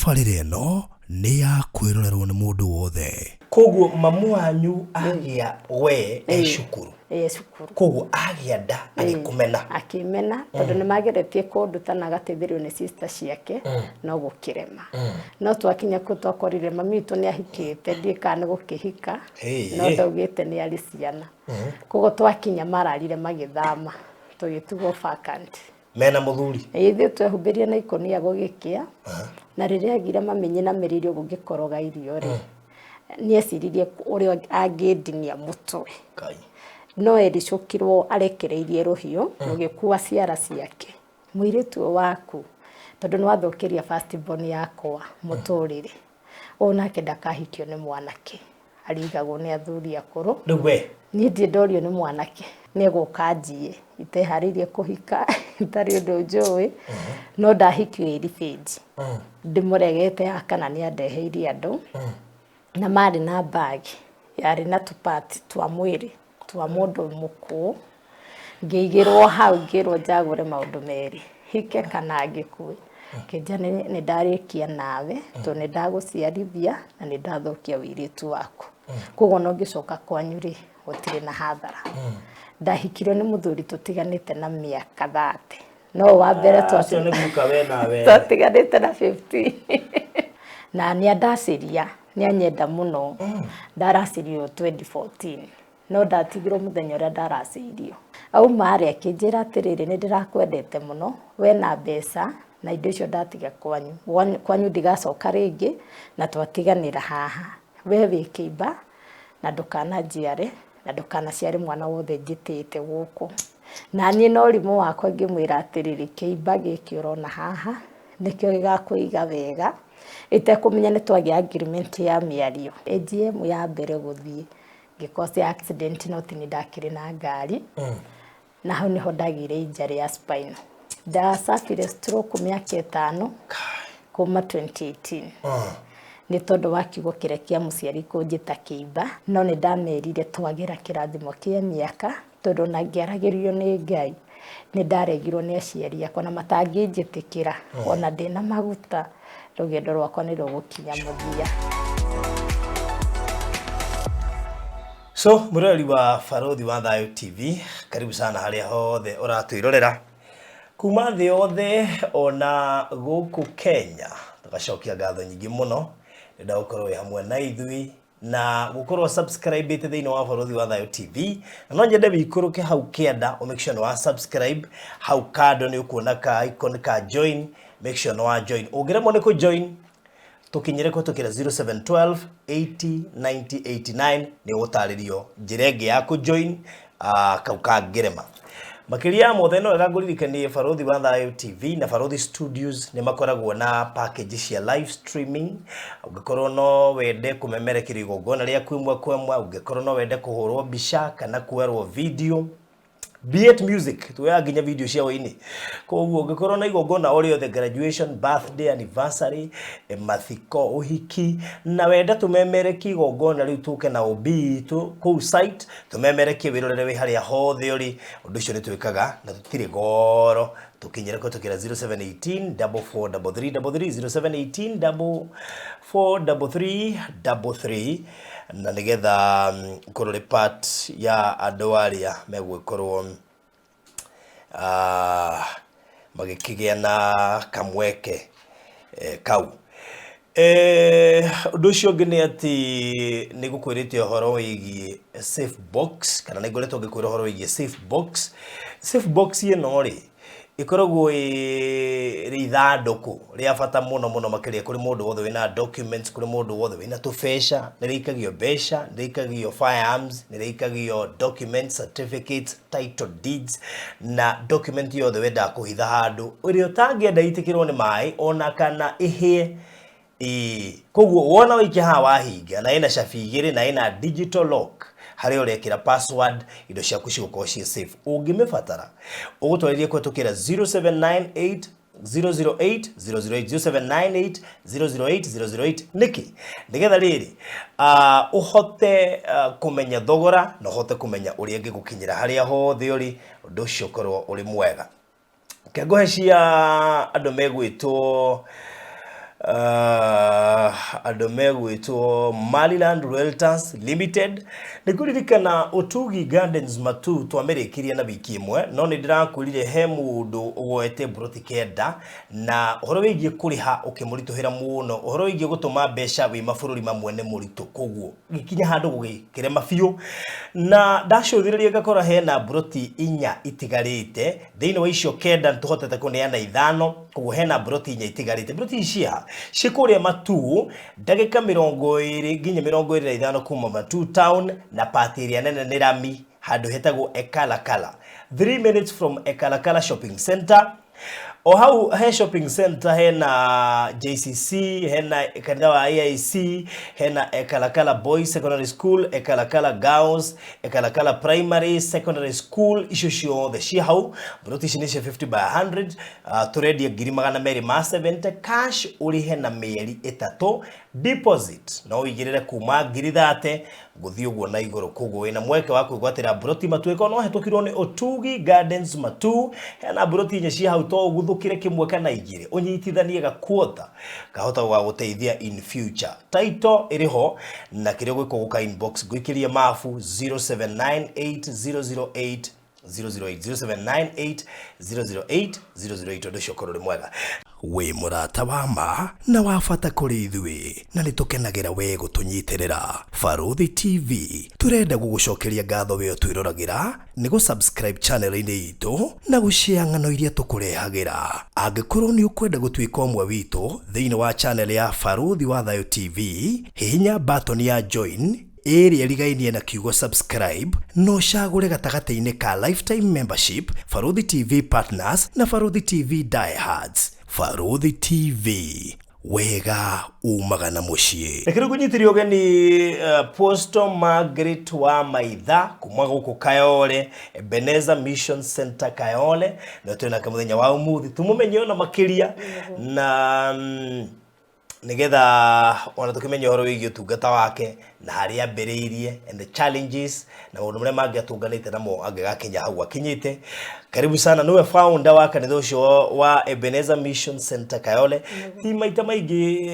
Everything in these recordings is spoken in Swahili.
tabarĩra ĩno nĩ ya kwĩrorerwo nĩ mũndũ wothe. Koguo mamu wanyu agĩa we cukuru. Cukuru. Koguo agĩa nda agĩkũmena. Akĩmena tondũ nĩ mageretie kũnduta na agateithĩrĩrio nĩ sister ciake no gũkĩrema. No twakinya kũ twakorire mami witũ nĩ ahikĩte ndika nĩ gũkĩhika no ndaugĩte nĩ arĩ ciana. Koguo twakinya mararire magĩthama tũgĩtugwo vacant. Mena mũthuri. Ithuĩ twehumbirie na ikonia gũgĩkĩa na rĩrĩa agire mamenye na mĩrĩrio gũgĩkoroga irio rĩ nĩ eciririe ũrĩa angĩndinia mũtwe. No ericukirwo arekereirie rũhiũ rũgĩkua ciara ciake. Mũirĩtu waku tondũ nĩ wathũkĩria first born yakwa mũtũrĩre. Onake ndakahikio nĩ mwanake. Arigagwo nĩ athuri akũrũ. Rĩu we niĩ ndiendorio nĩ mwanake nĩ gũka njie iteharĩirie kũhika itarĩ ũndũ njũĩ no ndahikio iribĩnji. Ndĩmũregete ya kana nĩ andeheirie andũ na marĩ na bagi yarĩ na tũpati twa mwĩrĩ twa mũndũ mũkũ ngĩigĩrwo hau ngĩrwo njagũre maũndũ merĩ hike kana ngĩkue. Kĩnja nĩ ndarĩkia nawe tondũ nĩ ndagũciarithia na nĩ ndathũkia wĩirĩtu waku. Koguo no ngĩcoka kwanyu rĩ gũtirĩ na hathara. Ndahikirwo nĩ mũthuri tũtiganĩte na mĩaka 30 no wa mbere twatiganĩte na 15 na nĩ andaciria nĩ anyenda mũno. Ndaracirio 2014 no ndatigirwo mũthenya ũrĩa ndaracirio. Auma arĩa akĩnjĩra atĩrĩrĩ nĩ ndĩrakwendete mũno we na mbeca na indo icio ndatiga kwanyu ndigacoka rĩngĩ na twatiganĩra haha. We wĩ kĩimba na ndũkananjiare na ndũkanaciare mwana wothe njĩtĩte gũkũ. Na niĩ no ũrimũ wakwa ngĩmwĩra atĩrĩrĩ kĩimba gĩkĩ ũrona haha nĩkĩo gĩgakũiga wega itekũmenya nĩ twagĩa agreement ya mĩario. AGM ya mbere gũthiĩ ngĩkosa accident no tĩ nĩ ndakĩrĩ na ngari na hau nĩho ndagĩire injury ya spine. Ndacabire stroke mĩaka 5 kuma 2018 nĩ tondũ wa kiugo kĩrĩa kĩa mũciari kũnjĩta kĩimba no nĩ ndamerire twagĩra kĩrathimo kĩa mĩaka tondũ na ngĩaragĩrio nĩ Ngai nĩ ndaregirwo nĩ aciari akwa na matangĩnjĩtĩkĩra ona ndĩna maguta rũgendo rwakwa nĩ rũgũkinya mũthia. So mũrori wa Barũthi wa Thayũ TV karibu sana harĩa hothe ũratwĩrorera kuma thĩ yothe ona gũkũ Kenya. Tũgacokia ngatho nyingĩ mũno nĩ gũkorwo hamwe na ithuĩ na gũkorwo subscribe ĩte thĩinĩ wa Barũthi wa Thayũ TV na no nyende wĩikũrũke hau kĩanda o make sure nĩ wa subscribe. Hau kando nĩ ũkuona ka icon ka join, make sure nĩ wa join. Ũngĩremwo nĩ kũ join tukinyire ko tukira 0712 80 90 89 nĩ gũtarĩrio njĩra ĩngĩ ya kũ join kau ka ngerema. Makiria mothe no ĩgagũririkanie Barũthi wa Thayũ TV na Barũthi Studios nĩ makoragwo na package cia live streaming. Ũngĩkorwo no wende kũmemerekerio igongona rĩa kwĩmwe kwemwe, ũngĩkorwo no wende kũhũrwo mbica kana kuerwo video, be it music tuya nginya video cia waini. Koguo ũngĩkorwo na igongona o rĩothe, graduation, birthday, anniversary, mathiko, ũhiki na wenda tũmemerekie igongona rĩu tũke na obi kũu site tũmemerekie wĩrorere wĩ harĩa hothe ũrĩ. Ũndũ ũcio nĩ twĩkaga na tũtirĩ goro. Tukinyere ko tukira 0718 4433 0718 4433 na nigetha korore part ya andũ arĩa megwĩkorwo magĩkĩgĩa na kamweke kau. Ũndũ ũcio ũngĩ nĩ atĩ nĩ gũkwĩrĩte ũhoro wĩgiĩ safe box kana nĩ ngoretwo ngĩkwĩra ũhoro wĩgiĩ safe box. Safe box ĩno rĩ ikoragwo ithandũkũ rĩa bata mũno makĩria kũrĩ mũndũ wothe wĩna documents, kũrĩ mũndũ wothe wĩna tũbeca, nĩ rĩikagio mbeca, nĩ rĩikagio firearms, nĩ rĩikagio documents, certificates, title deeds na document yothe wenda kũhitha handũ ũrĩa ũtangĩenda itĩkĩrwo nĩ maĩ ona kana ihie. Koguo wona wĩikia haha wahinga na ĩna cabi igĩrĩ na ĩna digital lock harĩa ũrekĩra password indo ciaku cigũkorwo ciĩ safe. Ũngĩmĩbatara ũgũtwarĩria kũhetũkĩra 0798 008 008 0798 008 008 niki nigetha rĩrĩ ũhote kũmenya thogora na ũhote kũmenya ũrĩa ngĩgũkinyĩra harĩa hothe ũrĩ. Ũndũ ũcio ũkorwo ũrĩ mwega. Kengũhe cia andũ megwĩtwo andũ megwĩtwo Maryland Realtors Limited nĩ kũririkana Utugi Gardens Matu twamĩrĩkirie na wiki ĩmwe no nĩ ndĩrakwĩrire he mũndũ ũgoete broti kenda na ũhoro wĩgiĩ kũrĩha ũkĩmũritũhĩra mũno ũhoro wĩgiĩ gũtũma mbeca wĩ mabũrũri mamwe nĩ mũritũ koguo gĩkinya handũ gũgĩkĩrema biũ na ndacũthĩrĩria ngakora hena broti 4 itigarĩte thĩinĩ wa icio kenda tũhotete kũneana 5 koguo hena broti 4 itigarĩte broti icia cikũrĩa Matu ndagĩka 20 nginya 25 kuma Matu town na pati ĩrĩa nene nĩ Rami handũ hetagwo Ekalakala 3 minutes from Ekalakala shopping center o hau he shopping center hena JCC hena kanitha wa AIC hena Ekalakala Boys Secondary School Ekalakala Girls Ekalakala Primary Secondary School icio ciothe ci hau broti ici nĩcio 50 by 100 turendia 270 cash ũrĩhe na mĩeri 3 deposit no ũigĩrĩre kuma 30 gũthiĩ ũguo na igũrũ koguo wĩna mweke wa kwĩgwatĩra broti Matu ĩkorwo no hetũkirwo nĩ Utugi Gardens Matu hena broti 4 ci hau to ũguthũkĩre kĩmwe kana igĩrĩ ũnyitithanie gakuota kahota gũgũteithia in future title ĩrĩho na kĩrĩa gwĩkwo gũka inbox gwĩkĩrie mafu 0798008008 0798008008 ũndũ ũcio ũkorwo ũrĩ mwega wĩ mũrata wa ma na wa bata kũrĩ ithuĩ na nĩ tũkenagĩra we gũtũnyitĩrĩra Baruthi TV tũrenda gũgũcokeria ngatho we twĩroragĩra nĩ gũ-subscribe channel-inĩ itũ na gũshare ng'ano iria tũkũrehagĩra angĩkorwo nĩ ũkwenda gũtuĩka ũmwe witũ thĩinĩ wa channel ya Baruthi wa Thayũ TV hihinya button ya join ĩrĩa ĩrigainie na kiugo subscribe no cagũre gatagatĩ-inĩ ka lifetime membership Baruthi TV Partners na Baruthi TV Diehards Baruthi TV wega umaga na mũciĩ Rekera kũnyitĩrio ũgeni Apostle Margaret wa Maitha kuma gũkũ Kayole Ebenezer Mission Center Kayole na twĩna kamũthenya wa ũmũthĩ tũmũmenye ona makĩria na nigetha ona tukimenya ũhoro wĩgiĩ ũtungata wake na harĩa ambĩrĩirie and the challenges na maũndũ marĩa mangĩ atũnganĩte namo angĩgakinya hau akinyĩte karibu sana niwe founder wa kanitha ũcio wa Ebenezer Mission Center Kayole ti maita maingĩ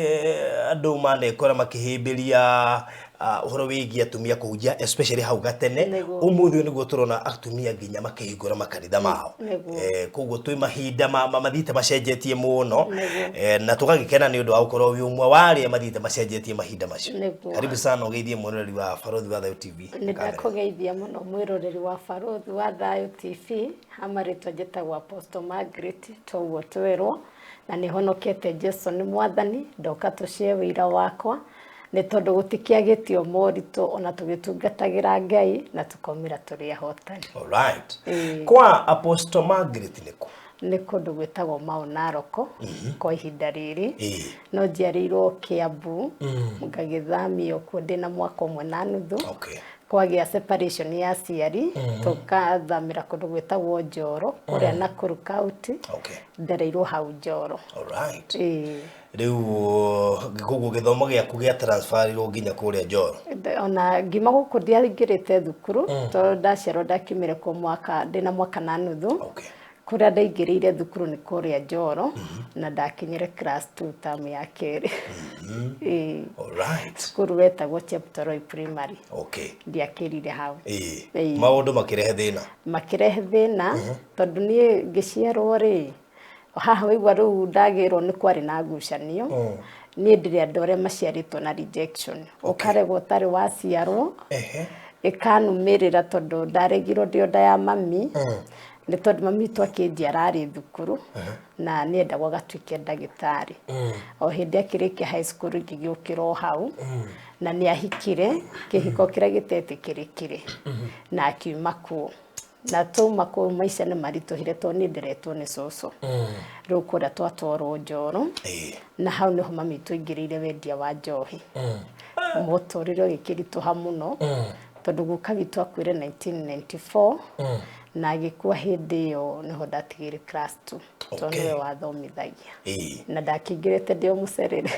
andũ manekora makĩhĩmbĩria ũhoro wĩgiĩ atumia kũhunjia especially hau gatene ũmũthĩ nĩguo tũrona atumia nginya makĩhingũra makanitha mao koguo twĩ mahinda mathite macenjetie mũno na tũgagĩkena nĩ ũndũ wa gũkorwo wĩ ũmwe wa arĩa mathite macenjetie mahinda macio karibu sana ũgeithie mwĩroreri wa Baruthi wa Thayũ TV nĩndakũgeithia mũno mwĩroreri wa Baruthi wa Thayũ TV hamarĩtwa njĩtagwo Apostle Margaret toguo twĩrwo na nĩhonokete Jesũ nĩ mwathani ndoka tũcie wĩra wakwa nĩ tondũ gũtikĩagĩtio moritũ ona tũgĩtungatagĩra Ngai na tũkaumĩra tũrĩ ahotani. Alright. Kwa Apostle Margaret nĩ kũndũ gwĩtagwo Mount Narok kwa ihinda rĩrĩ no njiarĩirwo Kiambu ngagĩthamio kuo ndĩna mwaka ũmwe na nuthu kwagĩa separation ya aciari tũkathamĩra kũndũ gwĩtagwo Njoro kũrĩa Nakuru County ndereirwo hau Njoro. Alright. Rĩu gĩkũguo gĩthomo gĩaku gĩa transferirwo nginya kũrĩa Njoro ona ngima gũkũ ndiaingĩrĩte thukuru tondũ ndaciarwo ndakiumire kwa mwaka ndĩna mwaka na nuthu kũrĩa ndaingĩrĩire thukuru nĩ kũrĩa Njoro na ndakinyire class 2 term ya kerĩ. Alright. Cukuru wetagwo Cheptoroi Primary. Ndiakĩrire hau. Maũndũ makĩrehe thĩna tondũ niĩ ngĩciarwo rĩ haha waigua rĩu ndagĩrwo nĩ kwarĩ na ngucanio niĩ ndĩrĩ andũ arĩa maciarĩtwo na rejection ũkaregwo ũtarĩ waciarwo ĩkanumĩrĩra tondũ ndaregirwo ndĩ nda ya mami nĩ tondũ mami witũ akĩnjiara arĩ thukuru na nĩendagwo agatuĩke ndagĩtarĩ o hĩndĩ akĩrĩkia high school ngĩgĩũkĩra hau na nĩahikire kĩhiko kĩrĩa gĩtetĩkĩrĩkire na akiuma kuo na tuma kũu maica nĩ maritũhire tondũ nĩ nderetwo nĩ cũcũ rĩu kũrĩa twatwarwo Njoro na hau nĩho mami witũ aingĩrĩire wendia wa njohi mũtũrĩre ũgĩkĩritũha mũno tondũ guka witũ akuire 1994 na agĩkua hĩndĩ ĩyo nĩho ndatigire class 2 tondũ nĩwe wathomithagia na ndakĩingĩrĩte ndĩ mũcerere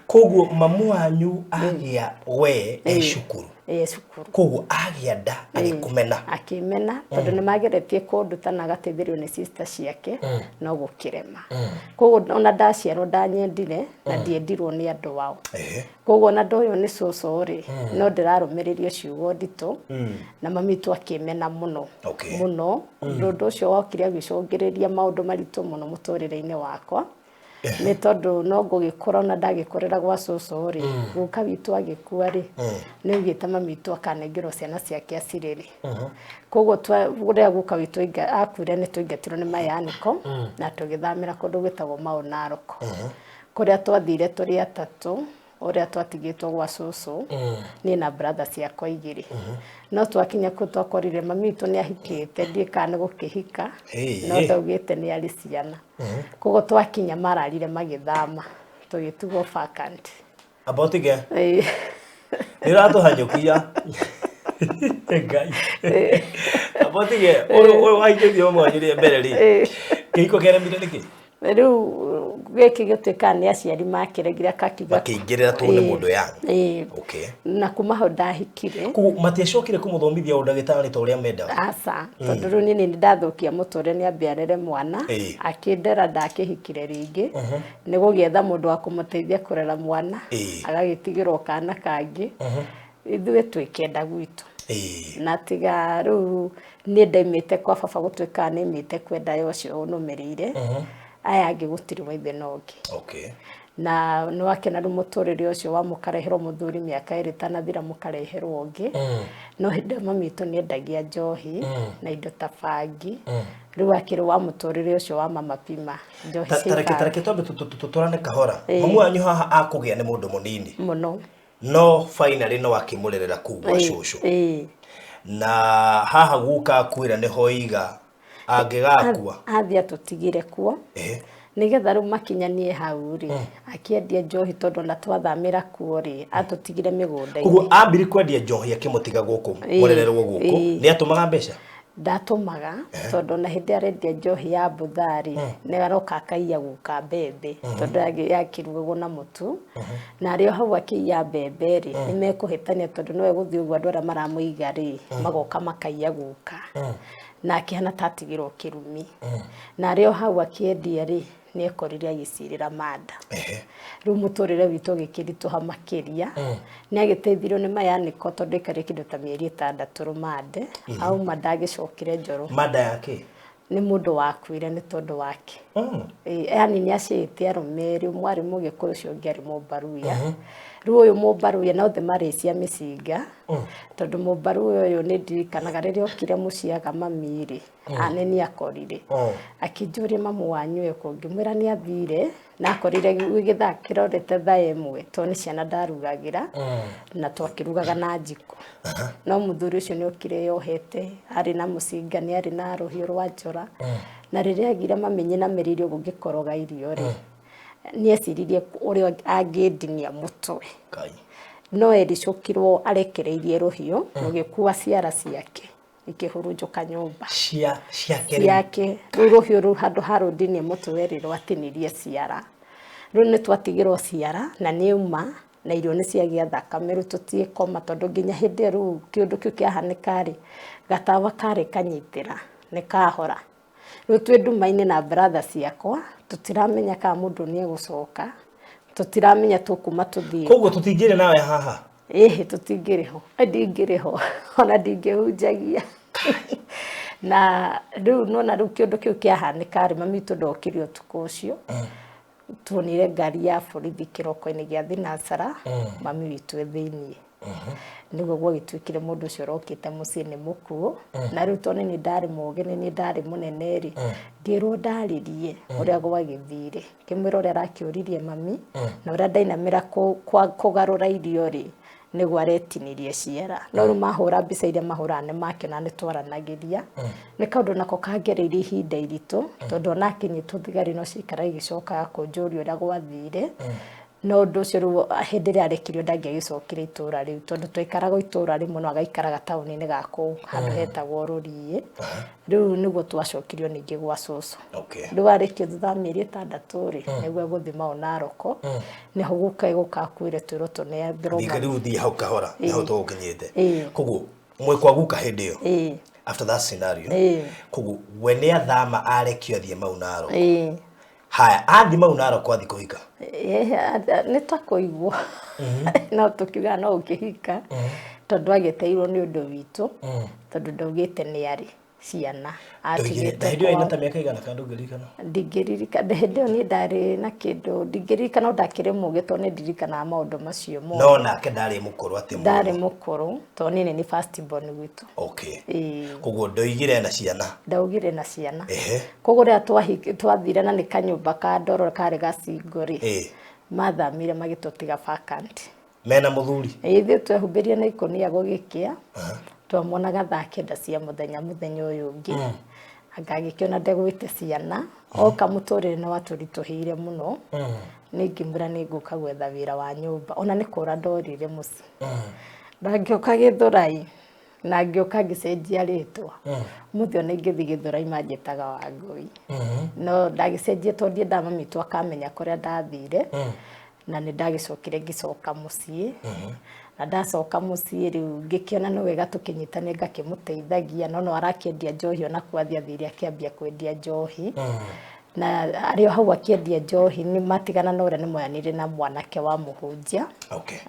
koguo mamu wanyu agĩa we cukuru cukuru koguo agĩa nda agĩkũmena akimena tondu nĩ mageretie kũnduta na agateithĩrĩrio nĩ sister ciake no gũkĩrema koguo ona ndaciarwo ndanyendire na ndiendirwo nĩ andũ wao koguo ona ndoyo nĩ cũcũ rĩ no ndĩrarũmĩrĩria ciugo nditũ na mami tu akimena mũno mũno ũndũ ũcio wokire agĩcũngĩrĩria maũndũ maritũ mũno mũtũrĩre-inĩ wakwa nĩ tondũ no ngũgĩkũra ona ndagĩkorera gwa cũcũ rĩ guka witũ agĩkua rĩ nĩ ugĩte mami tu akanengerwo ciana ciake acirĩre koguo rĩrĩa guka witũ akuire nĩ tũingatirwo nĩ mayanĩko na tũgĩthamĩra kũndũ gwĩtagwo Mau Narok kũrĩa twathire tũrĩ atatũ ũrĩa twatigĩtwo gwa cũcũ niĩ na brother ciakwa igĩrĩ no twakinya kũu twakorire mami witũ nĩ ahikĩte ndiĩ kana nĩ gũkĩhika no ndaugĩte nĩ arĩ ciana koguo twakinya mararire magĩthama tũgĩtugwo vacant about again nĩratũhanyũkia Ngai about again ũyũ waingĩrio mwanyũrie mbere rĩ kĩhiko kĩaremire nĩkĩ rĩu gĩkĩ gĩtuĩka nĩ aciari makĩregire akakiuga makĩingĩrĩra tondũ nĩ mũndũ yangu okay na kuma ho ndahikire matiacokire kũmũthomithia ũndagĩtarĩ ta ũrĩa mendaga aca tondũ rĩu niĩ nĩ ndathokia mũtũrĩre nĩ ambiarere mwana akĩndera ndakĩhikire rĩngĩ nĩ gũgĩetha mũndũ wa kũmũteithia kũrera mwana agagĩtigĩrwo kana kangĩ ithuĩ twĩkenda gwitũ na tiga rĩu niĩ ndaimĩte kwa baba gũtuĩka nĩmĩte kwenda ũcio nũmĩrĩire aya angĩ gũtirĩ maithe nongĩ na nĩ wakena rĩu mũtũrĩre ũcio wa mũkareherwo mũthuri mĩaka ĩrĩ tanathira mũkareherwo ũngĩ no hĩndĩ mami witũ nĩ endagia njohi na indo ta bangi rĩu akĩrĩ wa mũtũrĩre ũcio wa mama pima njohi tareke twambe tũtũrane kahora mamu wanyu haha akũgĩa nĩ mũndũ mũnini mũno no finally no akĩmũrerera kũu gwa cũcũ na haha guka akuĩra nĩho iga angĩgakua athia tũtigire kuo nigetha rĩu makinyanie hau rĩ akĩendia njohi tondũ na twathamĩra kuo rĩ atũtigire mĩgũnda-inĩ koguo ambiri kwendia njohi akĩmũtiga gũkũ mũrererwo gũkũ nĩ atũmaga mbeca ndatũmaga tondũ na hĩndĩ arendia njohi ya mbũthari nĩ aroka akaiya guka mbembe tondũ yakĩrugagwo na mũtu na arĩo hau akĩiya mbembe rĩ nĩ mekũhĩtania tondũ no egũthiĩ ũguo andũ arĩa maramũiga rĩ magoka makaiya guka na akĩhana tatigĩrwo kĩrumi na arĩo hau akĩendia rĩ nĩ ekorire agĩcirĩra manda rĩu mũtũrĩre witũ ũgĩkĩritũha makĩria nĩ agĩteithirio nĩ mayanĩko tondũ aikarire kĩndũ ta mĩeri 6 rũmande auma ndagĩcokire njoro manda yake nĩ mũndũ wakuire nĩ tondũ wake yani nĩ aciĩte arũme rĩu mwarĩ mũgĩkũyũ ũcio ũngĩ arĩ mũmbaruya rĩu ũyũ mũmbaruya na othe marĩ cia mĩcinga tondũ mũmbaruya ũyũ nĩ ndirikanaga rĩrĩa okire mũciaga mami rĩ aneni akorire akĩnjũria mamu wanyu eko ngĩmwĩra nĩ athire na akorire gĩthakĩra orete thaa ĩmwe tondũ nĩ ciana ndarugagĩra na twakĩrugaga na njiko no mũthuri ũcio nĩ okire yohete arĩ na mũcinga nĩ arĩ na rũhiũ rwa njora na rĩrĩa agire mamenye na mĩrĩrio gũgĩkoroga irio rĩ nĩ eciririe ũrĩa angĩndinia mũtwe no ericũkirwo arekereirie rũhiũ rũgĩkua ciara ciake ikĩhurunjũka nyũmba ciake rĩu rũhiũ rũu handũ ha rũndinie mũtwe rĩ rwatinirie ciara rĩu nĩ twatigĩrwo ciara na nĩ uma na irio nĩ ciagĩa thakame rĩu tũtiĩkoma tondũ nginya hĩndĩ rĩu kĩũndũ kĩu kĩahanĩka rĩ gatawa karĩ kanyitĩra nĩ kahora rĩu twĩ nduma-inĩ na brother ciakwa tũtiramenya kana mũndũ nĩ egũcoka tũtiramenya tũkuma tũthiĩ koguo tũtingĩrĩ nawe haha tũtingĩrĩ ho ndingĩrĩ ho ona ndingĩhunjagia na rĩu nona rĩu kĩũndũ kĩu kĩahanĩka rĩ mami witũ ndokire ũtukũ ũcio tuonire ngari ya borithi kĩroko-inĩ gĩa thinacara mami witũ thĩiniĩ nĩguo gwagĩtuĩkire mũndũ ũcio ũrokĩte mũciĩ nĩ mũkuũ na rĩu tondũ nĩ ndarĩ mũgĩ nĩ ndarĩ mũnene rĩ ngĩrwo ndarĩrie ũrĩa gwagĩthire kĩmwĩra ũrĩa arakĩũririe mami na ũrĩa ndainamĩra kũgarũra irio rĩ nĩguo aretinirie ciara no rĩu mahũra mbica iria mahũraga nĩ makĩona nĩ twaranagĩria nĩ kaũndũ nako kangereire ihinda iritũ tondũ ona akinyĩtwo thigari no cikara igĩcokaga kũnjũria ũrĩa gwathire no ũndũ ũcio rĩu hĩndĩ ĩrĩa arekirio ndangĩagĩcokire itũũra rĩu tondũ twaikaraga itũũra rĩmwe no agaikaraga taũni-inĩ ga kũu handũ hetagwo Rũriĩ. Rĩu nĩguo twacokirio ningĩ gwa cũcũ. Rĩu arĩkio thutha wa mĩeri 6 rĩ nĩguo gũthima Narok nĩho gũkakuire twĩrwo tũneanthĩrwo rĩu thiĩ hau kahora nĩho tũgũkinyĩte. Koguo mwekwa guka hĩndĩ ĩyo after that scenario koguo we nĩ athama arekio athiĩ mau Narok. Haya athi mau Narok athi kũhika nĩ ta kũigua no tũkiuga no ũkĩhika tondũ agĩteirwo nĩ ũndũ witũ tondũ ndaugĩte nĩ arĩ ciana atigĩte. Hĩndĩ ĩyo ĩna ta mĩaka ĩigana kana ndũngĩririkana? Ndingĩririkana hĩndĩ ĩyo niĩ ndarĩ na kĩndũ ndingĩririkana no ndakĩrĩ mũgĩ tondũ nĩ ndirikanaga maũndũ macio mothe. No nake ndarĩ mũkũrũ atĩ mũno? Ndarĩ mũkũrũ tondũ niĩ nĩ first born gwitũ. Koguo ndoigire na ciana? Ndaugire na ciana. Koguo rĩrĩa twathire na nĩ kanyũmba ka ndoro karĩ gacingo rĩ mathamire magĩtũtiga vacant. Mena mũthuri? Ithuĩ twehumbĩrie na ikũnia gũgĩkĩa twamuonaga thaa 9 cia mũthenya ũyũ ũngĩ angagĩkĩona ndegwĩte ciana oka mũtũrĩre nĩ watũritũhĩire mũno nĩngĩmwĩra nĩngũka gwetha wĩra wa nyũmba ona nĩ kũra ndorire mũciĩ. Ndangĩoka Gĩthũrai na ngĩoka ngĩcenjia rĩtwa mũthĩ ona ingĩthiĩ Gĩthũrai manjĩtaga Wangũi no ndagĩcenjia tondũ ndienda mami witũ akamenya kũrĩa ndathire na nĩ ndagĩcokire ngĩcoka mũciĩ na ndacoka mũciĩ rĩu ngĩkĩona nĩ wega tũkĩnyitane ngakĩmũteithagia no arakĩendia njohi ona kwathi athire akĩambia kwendia njohi na arĩ hau akĩendia njohi nĩ matigana na ũrĩa nĩ moyanire na mwanake wa mũhunjia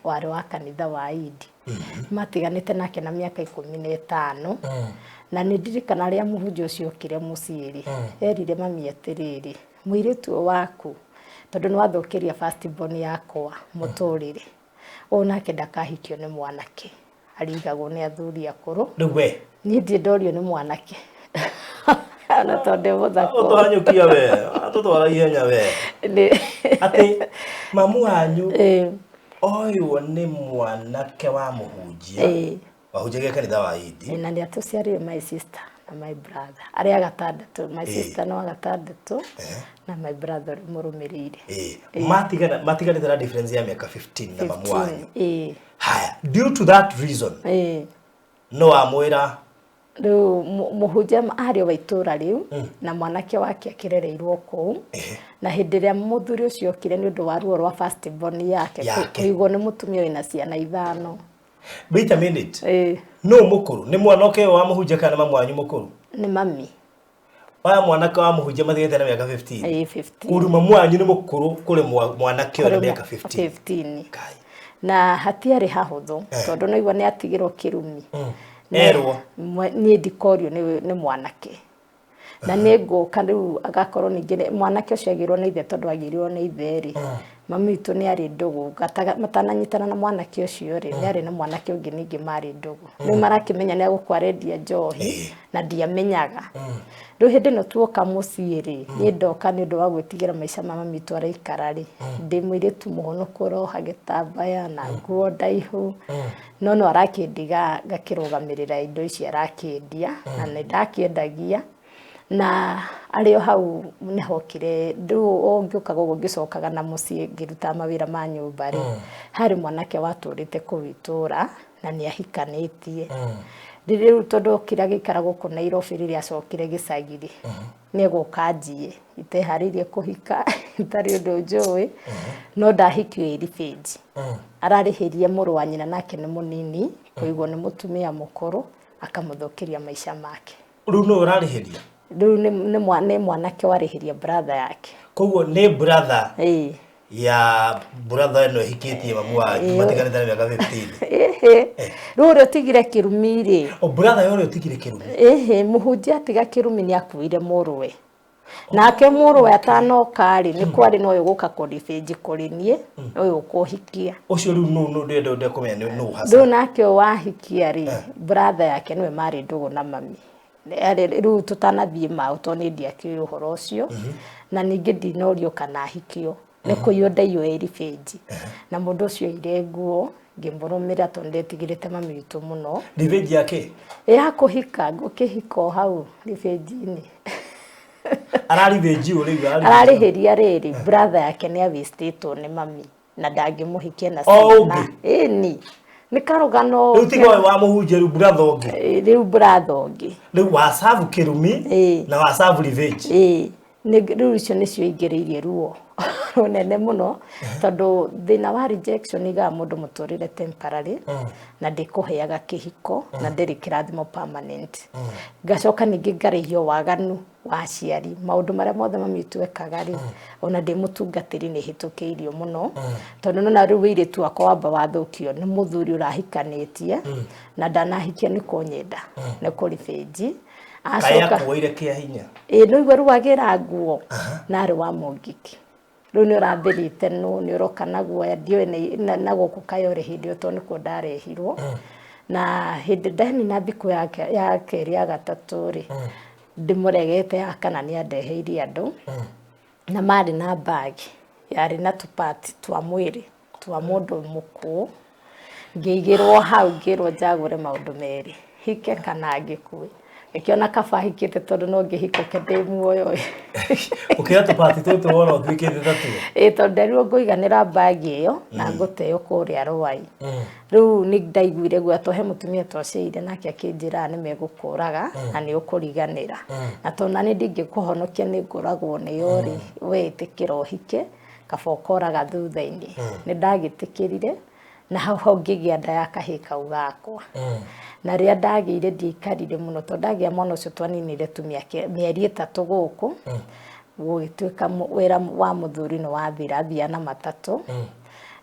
warĩ wa kanitha wa Idi. Matiganĩte nake na mĩaka 15 na nĩ ndirikana rĩa mũhunjia ũcio okire mũciĩ rĩ erire mami atĩrĩrĩ mũirĩtu waku tondũ nĩ wathũkĩria first born yakwa mũtũrĩre onake ndakahikio nĩ mwanake arigagwo nĩ athuri akũrũ. Rĩu we niĩ ndiĩ ndorio nĩ mwanake na tondũ mũthako ũtũhanyũkia we atũtwara ihenya we atĩ mamu wanyu oywo nĩ mwanake wa mũhunjia wahunjagia kanitha wa Idi na nĩ atũciarire my sister na my brother arĩa gatandatũ my sister no gatandatũ na my brother mũrũmĩrĩire matiganĩte na difference ya mĩaka 15 na mamu wanyu. Haya due to that reason no amwĩra rĩu mũhunjia arĩ wa itũũra rĩu na mwanake wake akĩrereirwo kũu na hĩndĩ ĩrĩa mũthuri ũcio okire nĩ ũndũ wa ruo rwa first born yake kũigwo nĩ mũtumia wĩna ciana 5. Wait a minute. No mũkũrũ nĩ mwanake wa mũhunjia kana mamu wanyu mũkũrũ? Nĩ mami. Waya mwanake wa mũhunjia mathigĩte na mĩaka 15? 15. Kũrĩ mamu wanyu nĩ mũkũrũ kũrĩ mwanake wa mĩaka 15. Na hatiarĩ hahũthũ tondũ no igua nĩ atigĩrwo kĩrumi. Erwo niĩ ndikorio nĩ mwanake na nĩ ngũka rĩu agakorwo ningĩ mwanake ũcio agĩrwo nĩ ithe tondũ agĩrwo nĩ ithe rĩ mami witũ nĩ arĩ ndũgũ matananyitana na mwanake ũcio rĩ nĩ arĩ na mwanake ũngĩ ningĩ marĩ ndũgũ rĩu marakĩmenya nĩ agũkwarendia njohi na ndiamenyaga rĩu hĩndĩ ĩno tuoka mũciĩ rĩ niĩ ndoka nĩ ũndũ wa gwĩtigĩra maica ma mami witũ araikara rĩ ndĩ mũirĩtu mũhonũku ũroha gĩtambaya na nguo ndaihu no arakĩndiga ngakĩrũgamĩrĩra indo ici arakĩendia na nĩ ndakĩendagia na arĩ o hau nĩ hokire rĩu ũngĩũka gũkũ ngĩcokaga na mũciĩ ngĩruta mawĩra ma nyũmba rĩ harĩ mwanake watũrĩte kũu itũũra na nĩ ahikanĩtie rĩu tondũ kĩrĩa gĩikara gũkũ Nairobi rĩrĩa acokire gĩcagi rĩ nĩ gũka njiĩ iteharĩirie kũhika itarĩ ũndũ njũĩ no ndahikio Iribĩnji ararĩhĩrie mũrũ wa nyina nake nĩ mũnini kũigwo nĩ mũtumia mũkũrũ akamũthũkĩria maica make. Rĩu no ũrarĩhĩria? Rĩu nĩ mwanake warĩhĩria brother yake. Koguo nĩ brother ya brother ĩno ĩhikĩtie mamu wanyu matiganĩte na mĩaka 15? Rĩu ũrĩa ũtigire kĩrumi rĩ brother ũrĩa ũtigire kĩrumi mũhunjia atiga kĩrumi nĩ akuire mũrũwe nake mũrũwe atanoka rĩ nĩ kwarĩ na ũyũ gũka Iribĩnji kũrĩ niĩ ũyũ kũhikia ũcio rĩu no ndenda kũmenya nĩ haca rĩu nake wahikia rĩ brother yake nĩwe marĩ ndũgũ na mami rĩu tũtanathiĩ mau tondũ nĩ ndiakĩũĩ ũhoro ũcio na ningĩ ndinorio kana ahikio nĩ kũiywo ndaiywo Iribĩnji na mũndũ ũcio aire nguo ngĩmũrũmĩrĩra tondũ ndetigĩrĩte mami witũ mũno. Iribĩnji yake ya kũhika ngũkĩhika hau Iribĩnji-inĩ ararĩhĩria rĩu ararĩhĩria rĩrĩ brother yake nĩ avistĩtwo nĩ mami na ndangĩmũhikia na ciana ĩni nĩ karũgano rĩu tiga we wa mũhunjĩru brother ũngĩ rĩu brother ũngĩ rĩu wa serve kĩrumi na wa serve revenge rĩu icio nĩcio ingĩrĩirie ruo runene mũno tondũ thĩna wa rejection igaga mũndũ mũtũrĩre temporary na ndĩkũheaga kĩhiko na ndĩrĩ kĩrathimo permanent ngacoka ningĩ ngarĩhio waganu wa aciari maũndũ marĩa mothe mami twekaga rĩ ona ndĩ mũtungatĩri nĩ hĩtũkĩirio mũno tondũ nona rĩu wĩirĩtu wakwa wamba wathũkio nĩ mũthuri ũrahikanĩtie na ndanahikia nĩ kũnyenda nĩ kũribĩnji acoka kuoire kĩa hinya no igwe ruagĩra nguo narĩ wa Mũngiki rĩu nĩ ũrambĩrĩte nĩ ũroka naguo ndiũĩ na gũkũ Kayole hĩndĩ ĩyo tondũ nĩkuo ndarehirwo na hĩndĩ ndanina thikũ ya kerĩ ya gatatũ rĩ ndĩmũregete ya kana nĩ andeheirie andũ na marĩ na bagi yarĩ na tũpati twa mwĩrĩ twa mũndũ mũkuũ ngĩigĩrwo hau ngĩrwo njagũre maũndũ merĩ hike kana ngĩkue ikiona kaba hikite tondu no ngihikoke ndi muoyo ukira tupati tutu wona uthikite tatu tondu nderirwo nguiganira bagi iyo na nguteo kuria Ruai riu ni ndaiguire gwato he mutumia twaceire nake akinjira ni megukuraga na ni ukuriganira na tona ni ndingikuhonokia ni nguragwo ni yori we tikira uhike kaba ukoraga thutha-ini ni ndagitikirire na hau ngĩgĩa nda ya kahĩĩ kau gakwa na rĩrĩa ndagĩire ndiaikarire mũno tondũ ndagĩa mwana ũcio twaninire tu mĩeri 3 gũkũ gũgĩtuĩka wĩra wa mũthuri nĩ wathira thia na matatũ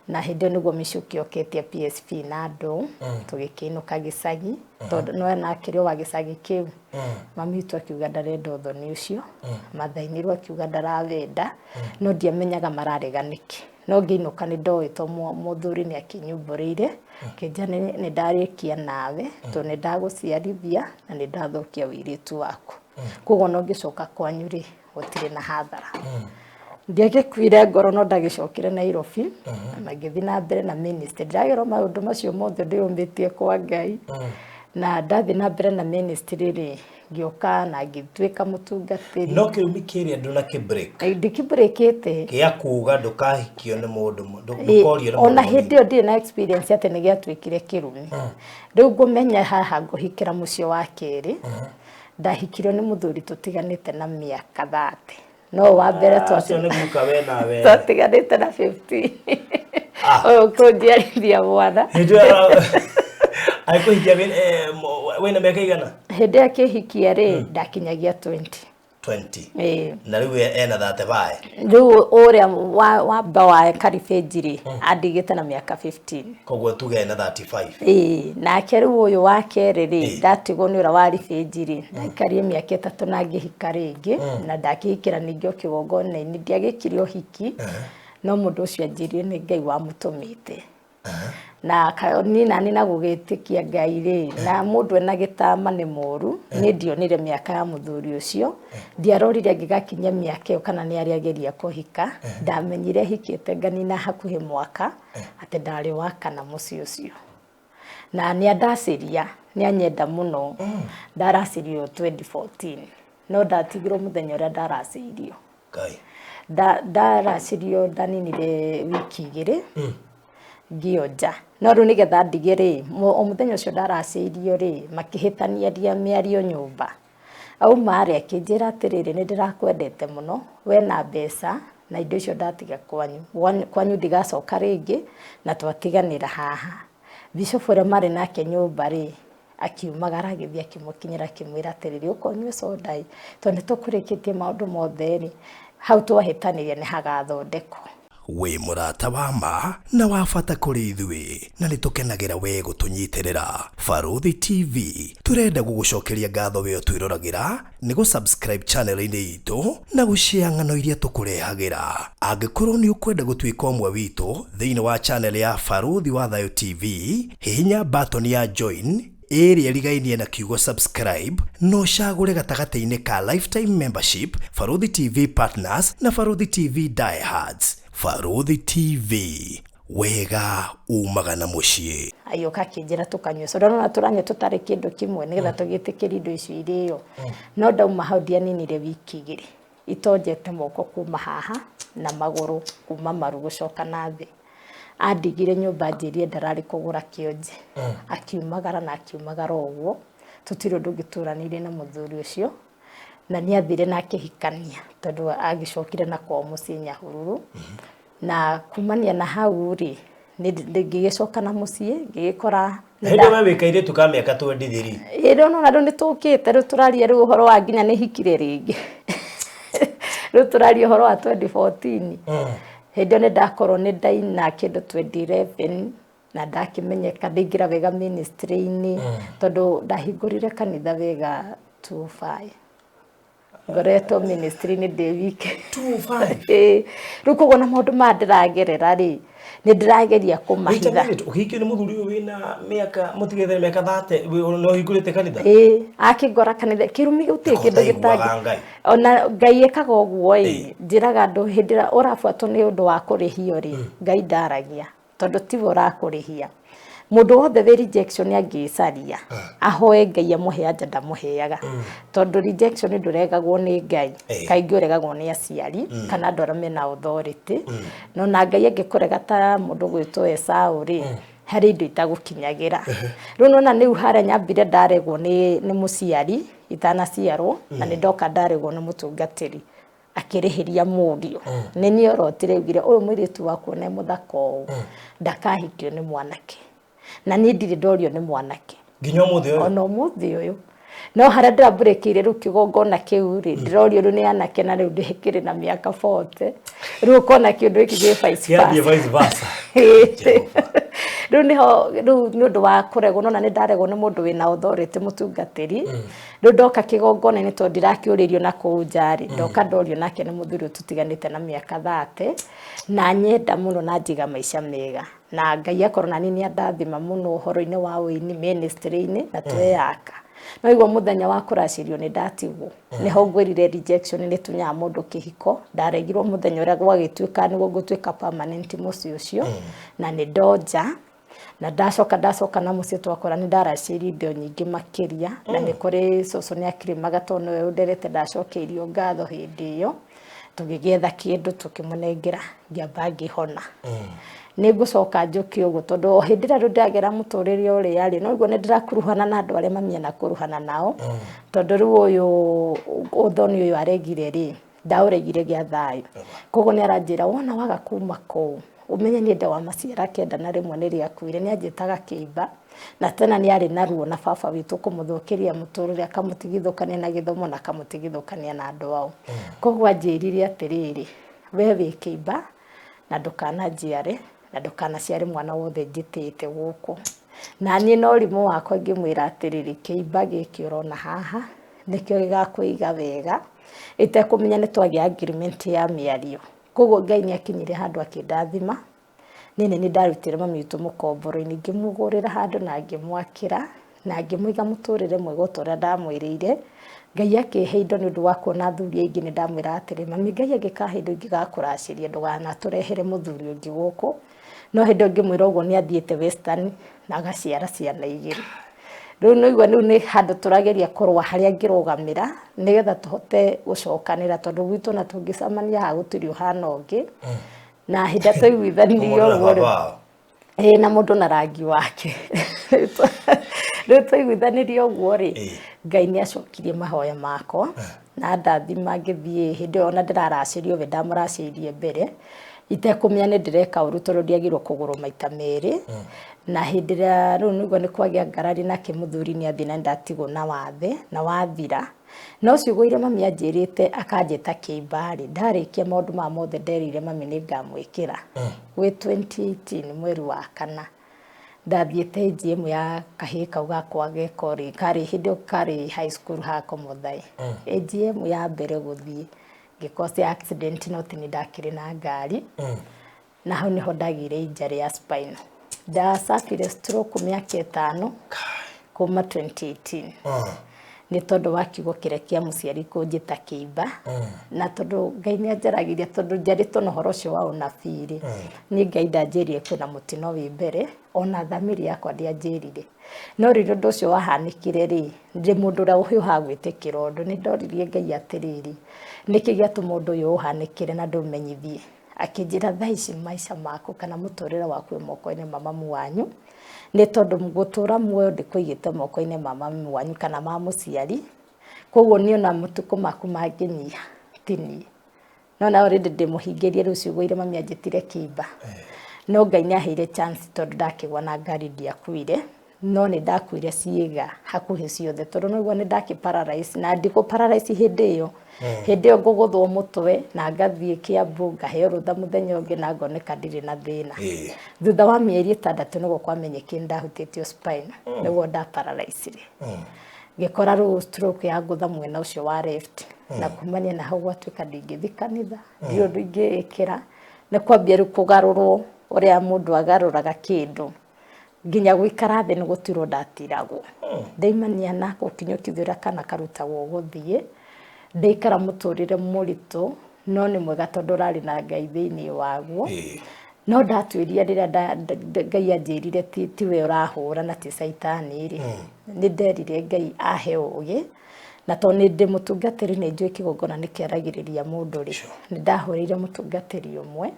na hĩndĩ nĩguo mĩcuki okĩtie PSP na andũ tũgĩkĩinũka gĩcagi tondũ no na akĩrĩ wa gĩcagi kĩu mami witũ akiuga ndarenda ũthoni ũcio mathainirwo akiuga ndarawenda no ndiamenyaga mararega nĩkĩ no ngĩinũka nĩ ndoĩtwo mũthuri nĩ akinyumbũrĩire kĩnja nĩ ndarĩkia nawe tondũ nĩ ndagũciarithia na nĩ ndathũkia wĩirĩtu waku koguo no ngĩcoka kwanyu rĩ gũtirĩ na hathara ndiagĩkuire ngoro no ndagĩcokire Nairobi na ngĩthiĩ na mbere na ministry ndagĩrwo maũndũ macio mothe ndĩyũmbĩtie kwa Ngai na ndathĩ na mbere na ministry rĩ ngĩoka na ngĩtuĩka mũtungatĩri no kĩrumi kĩrĩa andũ na kĩbreak ndikibreakĩte gĩa kuuga ndũkahikio nĩ mũndũ ndũkorio na ona hĩndĩ ĩyo ndirĩ na experience atĩ nĩ gĩatuĩkire kĩrumi rĩu ngũmenya haha ngũhikĩra mũciĩ wa kerĩ ndahikirio nĩ mũthuri tũtiganĩte na mĩaka 30 no wa mbere twatiganĩte na 15 ũyũ kũnjiarithia mwana aikuhikia wena miaka igana hĩndĩ ya kĩhikia rĩ ndakinyagia 20 na rĩu ena 35 rĩu ũrĩa wa bawa karibĩnji rĩ andigĩte na mĩaka 15 koguo tuge ena 35 nake rĩu ũyũ wa kerĩ rĩ ndatigwo nĩ ũrĩa wa ribĩnji rĩ ndaikarie mĩaka 3 na ngĩhika rĩngĩ na ndakĩhikĩra ningĩ o kĩgongona-inĩ ndiagĩkire ũhiki no mũndũ ũcio anjĩrire nĩ Ngai wamũtũmĩte na nina gũgĩtĩkia Ngai rĩ na mũndũ ena gĩtama nĩ mũru nĩ ndionire mĩaka ya mũthuri ũcio ndiarorire ngĩgakinya mĩaka ĩyo kana nĩ arĩa ageria kũhika ndamenyire hikĩte nganina hakuhĩ mwaka atĩ ndarĩ wa kana mũciĩ ũcio na nĩ andacĩria nĩ anyenda mũno ndaracĩrio 2014 no ndatigirwo mũthenya ũrĩa ndaracĩirio ndaracĩrio ndaninire wiki 2 ngĩonja no rĩu nĩgetha ndige rĩ o mũthenya ũcio ndaracĩirio rĩ makĩhĩtania mĩario nyũmba auma arĩa akĩnjĩra atĩrĩrĩ nĩ ndĩrakwendete mũno we na mbeca na indo icio ndatiga kwanyu ndigacoka rĩngĩ na twatiganĩra haha Bishop ũrĩa marĩ nake nyũmba rĩ akiumagara agĩthiĩ akĩmũkinyĩra akĩmwĩra atĩrĩrĩ ũkonyue soda tondũ nĩ tũkũrĩkĩtie maũndũ mothe rĩ hau twahĩtanĩria nĩ hagathondekwo wĩ mũrata wa ma na wa bata kũrĩ ithuĩ na nĩ tũkenagĩra we gũtũnyitĩrĩra Baruthi TV tũrenda gũgũcokeria ngatho we twĩroragĩra nĩ gũ-subscribe channel-inĩ itũ na gũshare ng'ano iria tũkũrehagĩra angĩkorwo nĩ ũkwenda gũtuĩka ũmwe witũ thĩinĩ wa channel ya Baruthi wa Thayũ TV hihinya button ya join ĩrĩa ĩrigainie na kiugo subscribe no cagũre gatagatĩ-inĩ ka lifetime membership Baruthi TV partners na Baruthi TV diehards Baruthi TV wega umaga na mũciĩ ayoka kĩnjĩra tũkanyua soda no tũranyua tũtarĩ kĩndũ kĩmwe nĩgetha tũgĩtĩkĩrie indo icio irĩo no ndauma hau ndianinire wiki 2 itonjete moko kuma haha na magũrũ kuma maru gũcoka na thĩ andigire nyũmba njĩrie ndararĩ kũgũra kĩonje akiumagara na akiumagara ũguo tũtirĩ ũndũ ũngĩtũranĩire na mũthuri ũcio na nĩ athire na akĩhikania tondũ agĩcokire na kwao mũciĩ Nyahururu na kumania na hau rĩ ngĩgĩcoka na mũciĩ ngĩgĩkora hĩndĩ we wĩkaire tuka mĩaka 23 ĩrĩ ona rĩu nĩ tũkĩte rĩu tũraria rĩu ũhoro wa nginya nĩ hikire rĩngĩ rĩu tũraria ũhoro wa 2014 hĩndĩ nĩ ndakorwo nĩ ndaina kĩndũ 2011 na ndakĩmenyeka ndaingĩra wega ministry-inĩ tondũ ndahingũrire kanitha wega 25 ngoretwo ministry-inĩ ndĩ wike 25 rĩu koguo na maũndũ ma ndĩragerera rĩ nĩ ndĩrageria kũmahitha ũhingio nĩ mũthuri ũyũ wĩna mĩaka mũtigethera mĩaka 30 no hingũrĩte kanitha akĩngora kanitha kĩrumi gĩtirĩ kĩndũ gĩtangĩ ona Ngai ekaga ũguo njĩraga andũ hĩndĩ ĩrĩa ũrabuatwo nĩ ũndũ wa kũrĩhio rĩ Ngai ndaragia tondũ tiwe ũrakũrĩhia mũndũ wothe wĩ rejection angĩcaria ahoe Ngai amũhe anja ndamũheaga tondũ rejection ndũregagwo nĩ Ngai kaingĩ ũregagwo nĩ aciari kana andũ arĩa mena authority no na Ngai angĩkũrega ta mũndũ gwĩtwo Esaũ rĩ harĩ indo itagũkinyagĩra rĩu nona nĩu harĩa nyambire ndaregwo nĩ mũciari itanaciarwo na nĩ ndoka ndaregwo nĩ mũtungatĩri akĩrĩhĩria mũriũ nĩ niĩ orotire ugire ũyũ mũirĩtu wakwa nĩ mũthaka ũũ ndakahikio nĩ mwanake na niĩ ndirĩ ndorio nĩ mwanake nginya ũmũthĩ ũyũ ona ũmũthĩ ũyũ no harĩa ndĩrambũrĩkĩire rĩu kĩgongona kĩu rĩ ndĩrorio rĩu nĩ anake na rĩu ndĩkĩrĩ na mĩaka 40 rĩu ũkona kĩũndũ gĩkĩ gĩ vice versa rĩu nĩ ũndũ wa kũregwo na nĩ ndaregwo nĩ mũndũ wĩna authority mũtungatĩri rĩu ndoka kĩgongona-inĩ tondũ ndirakĩũrĩrio na kũu nja rĩ ndoka ndorio nake nĩ mũthuri tũtiganĩte na mĩaka 30 na nyenda mũno na njiga maica mega na Ngai akorwo na niĩ nĩ andathima mũno ũhoro-inĩ wa ũini ministry-inĩ na tweyaka no igua mũthenya wa kũracĩrio nĩ ndatigwo nĩho ngwĩrire rejection nĩ tunyaga mũndũ kĩhiko ndaregirwo mũthenya ũrĩa gwagĩtuĩka nĩguo ngũtuĩka permanent mũciĩ ũcio na nĩ ndonja na ndacoka na mũciĩ twakora nĩ ndaracĩria indo nyingĩ makĩria na nĩ kũrĩ cũcũ nĩ akĩrĩmaga tondũ nĩwe ũnderete ndacokeirio ngatho hĩndĩ ĩyo tũgĩgetha kĩndũ tũkĩmũnengera ngĩamba ngĩhona nĩ ngũcoka njũke ũguo tondũ hĩndĩ ĩrĩa ndagera mũtũrĩre ũrĩa rĩ no igua nĩ ndĩrakuruhana na andũ arĩa mamiena kuruhana nao tondũ rĩu ũyũ ũthoni ũyũ aregire rĩ ndaũregire gĩa thayũ koguo nĩ aranjĩra wona waga kuma kũu umenye nĩ nda wa maciara kenda na rĩmwe nĩ rĩakuire nĩ anjĩtaga kĩimba na tena nĩ arĩ na ruo na baba witũ kũmũthũkĩria mũtũrĩre akamũtigithũkania na gĩthomo na akamũtigithũkania na andũ ao koguo anjĩrire atĩrĩrĩ we wĩ kĩimba na ndũkananjiare na ndũkanaciare mwana wothe njĩtĩte gũkũ na niĩ no ũrimũ wakwa ngĩmwĩra atĩrĩrĩ kĩimba gĩkĩ ũrona haha nĩkĩo gĩgakũiga wega ĩtekũmenya nĩ twagĩa agreement ya mĩario koguo Ngai nĩ akinyire handũ akĩndathima nĩ ndarutire mami witũ mũkomboro-inĩ ngĩmũgũrĩra handũ na ngĩmwakĩra na ngĩmũiga mũtũrĩre mwega ũrĩa ndamwĩrĩire Ngai akĩhe indo nĩ ũndũ wa kuona athuri aingĩ nĩ ndamwĩra atĩrĩ mami Ngai angĩkahe indo ingĩ gakũracĩria ndũganatũrehere mũthuri ũngĩ gũkũ no hĩndĩ ngĩmwĩra ũguo nĩ athiĩte Western na agaciara ciana igĩrĩ rĩu no igua nĩ handũ tũrageria kũrũa harĩa ngĩrũgamĩra nĩgetha tũhote gũcokanĩra tondũ gwitũ na tũngĩcemania ha gũtirĩ ũhana ũngĩ na hĩndĩ tũiguithanirie ũguo na mũndũ na rangi wake rĩu tũiguithanirie ũguo rĩ Ngai nĩ acokirie mahoya makwa na ndathima ngĩthiĩ hĩndĩ ĩyo ona ndĩraracĩrio we ndamũracĩirie mbere itekũmenya nĩ ndĩreka ũru tondũ ndiagĩrwo kũgũrũ maita merĩ na hĩndĩ ĩrĩa rĩu nĩguo nĩ kwagĩa ngarari nake mũthuri nĩ athiĩ na ndatigwo na wathe na wathira no ũcio ũgũire mami anjĩrĩte akanjĩta kĩimba rĩ ndarĩkia maũndũ ma mothe nderĩire mami nĩ ngamwĩkĩra gwĩ 2018 mweri wa kana ndathiĩte AGM ya kahĩĩ kau gakwa geko rĩ karĩ hĩndĩ karĩ high school ha Komothai AGM ya mbere gũthiĩ gĩkosi accident no tĩ nĩ ndakĩrĩ na ngari na hau nĩho ndagĩire injury ya spine ndacabire stroke mĩaka 5 kuma 2018 nĩ tondũ wa kiugo kĩrĩa kĩa mũciari kũnjĩta kĩimba na tondũ Ngai nĩ anjaragirie tondũ njarĩtwo na ũhoro ũcio wa ũnabii rĩ nĩ Ngai ndanjĩrire kwĩna mũtino wĩ mbere ona thamiri yakwa ndĩanjĩrire no rĩrĩa ũndũ ũcio wahanĩkire rĩ ndĩ mũndũ ũrĩa ũhiũha gwĩtĩkĩra ũndũ nĩ ndoririe Ngai atĩrĩrĩ nĩkĩ gĩatũma ũndũ ũyũ ũhanĩkire na ndũmenyithie akĩnjĩra thaa ici maica maku kana mũtũrĩre waku moko-inĩ ma mamu wanyu, nĩ tondũ gũtũra muoyo ndĩkũigĩte moko-inĩ ma mamu wanyu kana ma mũciari, koguo niĩ ona mũtukũ maku mangĩnyiha ti niĩ. No na already ndĩmũhingĩrie rĩu ciugo iria mami anjĩtire kĩimba. No Ngai nĩaheire chance tondũ ndakĩgwa na ngari ndiakuire, no nĩ ndakuire ciĩga hakuhĩ ciothe tondũ nĩguo nĩ ndakĩ-paralyze na ndikũ-paralyze hĩndĩ ĩyo. Hĩndĩ ĩyo ngũgũthwo mũtwe na ngathiĩ Kiambu ngaheo rũtha mũthenya ũngĩ na ngoneka ndirĩ na thĩna. Thutha wa mĩeri 6 nĩguo kwamenyekire ndahutĩtio spine, nĩguo nda-paralyze. Ngĩkora rĩu stroke ya ngũtha mwena ũcio wa left, na kumania na hau gwatuĩka ndingĩthiĩ kanitha, ndirĩ ũndũ ingĩĩkĩra, nĩ kwambia rĩu kũgarũrwo ũrĩa mũndũ agarũraga kĩndũ, nginya gũikara thĩ nĩ gũtirwo ndatiragwo. Ndaimania na gũkinyũkithia ũrĩa kana karutagwo gũthiĩ, ndaikara mũtũrĩre mũritũ, no nĩ mwega tondũ ũrarĩ na Ngai thĩinĩ waguo. No ndatuĩria rĩrĩa Ngai anjĩrire tiwe ũrahũra na ti caitani rĩ, nĩ nderire Ngai ahe ũũgĩ, na tondũ nĩ ndĩ mũtungatĩri nĩ njũĩ kĩgongona nĩ kĩaragĩrĩria mũndũ rĩ, nĩ ndahũrĩire mũtungatĩri ũmwe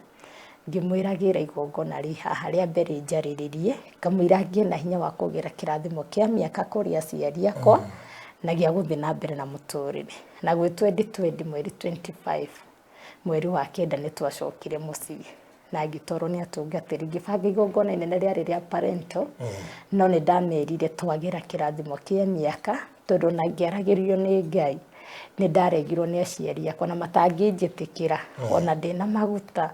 ngĩmwĩra gĩra igongona rĩ haha rĩa mbere njarĩrĩrie, ngamwĩra ngĩe na hinya wa kũgera kĩrathimo kĩa mĩaka kũrĩ aciari akwa na gĩa gũthiĩ na mbere na mũtũrĩre. Na gwĩ 2020 mweri 25 mweri wa kenda nĩ twacokire mũciĩ na ngĩtwarwo nĩ atungatĩri, ngĩbanga igongona inene rĩarĩ rĩa parental, no nĩ ndamerire twagĩra kĩrathimo kĩa mĩaka tondũ na ngĩaragĩrio nĩ Ngai nĩ ndaregirwo nĩ aciari akwa na matangĩnjĩtĩkĩra ona ndĩna maguta,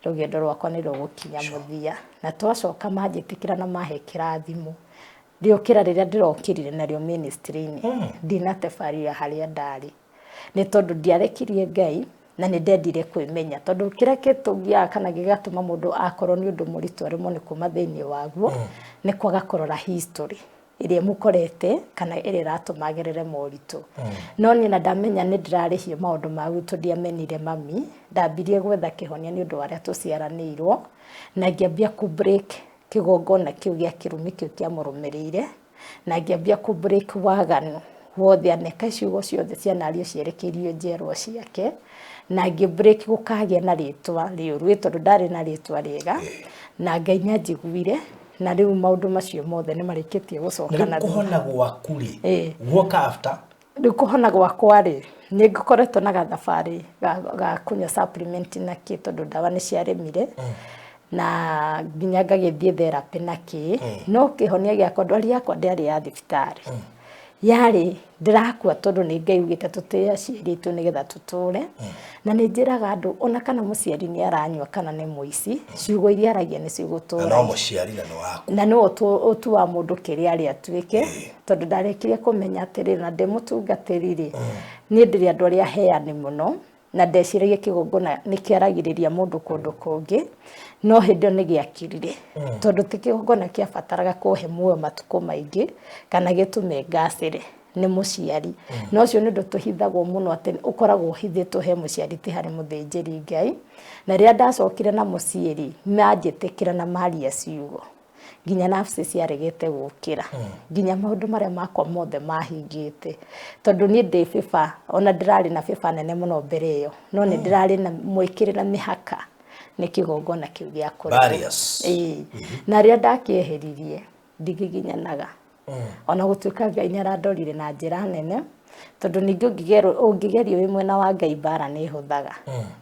rũgendo rwakwa nĩ rũgũkinya mũthia. Na twacoka manjĩtĩkĩra na mahe kĩrathimo, ndiokĩra rĩrĩa ndĩrokĩrire narĩo ministry-inĩ ndinatebaria harĩa ndarĩ, nĩ tondũ ndiarekirie Ngai na nĩ ndendire kwĩmenya, tondũ kĩrĩa gĩtũgiaga kana gĩgatũma mũndũ akorwo nĩ ũndũ mũritũ arĩmwo nĩ kuma thĩinĩ waguo nĩ kwaga kũrora history ĩrĩa mũkorete kana ĩrĩa ĩratũma agerere moritũ. No niĩ na ndamenya nĩ ndĩrarĩhio maũndũ magu tondũ ndiamenire mami, ndambirie gwetha kĩhonia nĩ ũndũ warĩa tũciaranĩirwo, na ngĩambia ku-break kĩgongona kĩu gĩa kĩrumi kĩu kĩamũrũmĩrĩire, na ngĩambia ku-break waganu wothe aneka ciugo ciothe cianario cierekeirio njerwo ciake, na ngĩ-break gũkagĩa na rĩtwa rĩũru tondũ ndarĩ na rĩtwa rĩega, na Ngai nĩanjiguire. Na rĩu maũndũ macio mothe nĩ marĩkĩtie gũcoka na kũhona gwaku rĩ guoka after rĩu kũhona gwakwa rĩ nĩ ngĩkoretwo na gathabarĩ ga kũnyua supplement na kĩ tondũ ndawa nĩ ciaremire, na nginya ngagĩthiĩ therapy na kĩ, no kĩhonia gĩakwa ndwari yakwa ndĩarĩ ya thibitarĩ, yarĩ ndĩrakua tondũ nĩ Ngai ugĩte tũtĩe aciari aitũ nĩgetha tũtũre. Na nĩ njĩraga andũ ona kana mũciari nĩ aranyua kana nĩ mũici, ciugo iria aragia nĩ cigũtũra. No mũciari na nĩ waku. Na nĩ ũtu wa mũndũ kĩrĩa arĩ atuĩke, tondũ ndarekire kũmenya atĩrĩ na ndĩ mũtungatĩri rĩ, niĩ ndĩrĩ andũ arĩa heani mũno, na ndeciragia kĩgongona nĩ kĩaragĩrĩria mũndũ kũndũ kũngĩ, no hĩndĩ ĩyo nĩ gĩakirire tondũ ti kĩgongona kĩabataraga kũhe muoyo matukũ maingĩ kana gĩtũme ngacĩre nĩ mũciari. No ũcio nĩ ũndũ tũhithagwo mũno atĩ ũkoragwo ũhithĩtwo he mũciari ti harĩ mũthĩnjĩri Ngai. Na rĩrĩa ndacokire na mũciĩ manjĩtĩkĩra na maria ciugo, nginya nafsi ciaregete gũkĩra, nginya maũndũ marĩa makwa mothe mahingĩte, tondũ niĩ ndĩ bĩba, ona ndĩrarĩ na bĩba nene mũno mbere ĩyo, no nĩ ndĩrarĩ na mwĩkĩrĩra mĩhaka nĩ kĩgongona kĩu gĩa kũrĩa. Na rĩrĩa ndakĩeheririe ndigĩginyanaga, ona gũtuĩka Ngai nĩ arandorire na njĩra nene, tondũ ningĩ ũngĩgerio wĩ mwena wa Ngai mbara nĩ hũthaga.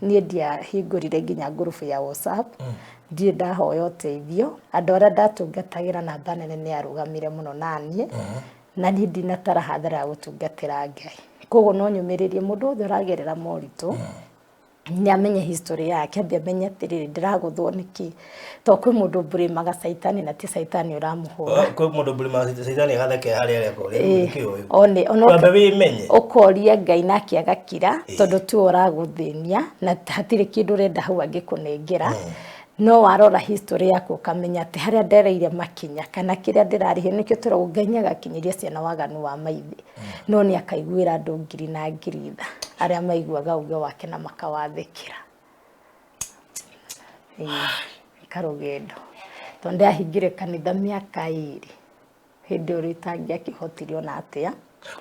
Niĩ ndiahingũrire nginya ngurubu ya WhatsApp, ndiĩ ndahoya ũteithio, andũ arĩa ndatungatagĩra namba nene nĩ arũgamire mũno naniĩ, na niĩ ndinatara hathara ya gũtungatĩra Ngai. Koguo no nyũmĩrĩrie mũndũ wothe ũragerera moritũ nĩ amenye history yake, ambia amenye atĩrĩrĩ ndĩragũthwo nĩkĩ, tondũ kwĩ mũndũ mbũrĩmaga caitani na ti caitani ũramũhũra. Kwĩ mũndũ mbũrĩmaga caitani agatheke harĩa arĩa kũrĩ ũkoria Ngai nake agakira, tondũ tu ũragũthĩnia na hatirĩ kĩndũ ũrenda hau angĩkũnengera. No warora history yaku ũkamenya atĩ harĩa ndereire makinya kana kĩrĩa ndĩrarĩhe nĩkĩo tũrauga Ngai nĩagakinyĩria ciana waganu wa maithe, no nĩ akaiguĩra andũ ngiri na ngiri tha arĩa maiguaga uge wake na makawathĩkĩra. Karũgendo tondũ ndahingire kanitha mĩaka 2 hĩndĩ ĩyo itangĩakĩhotire ona atĩa,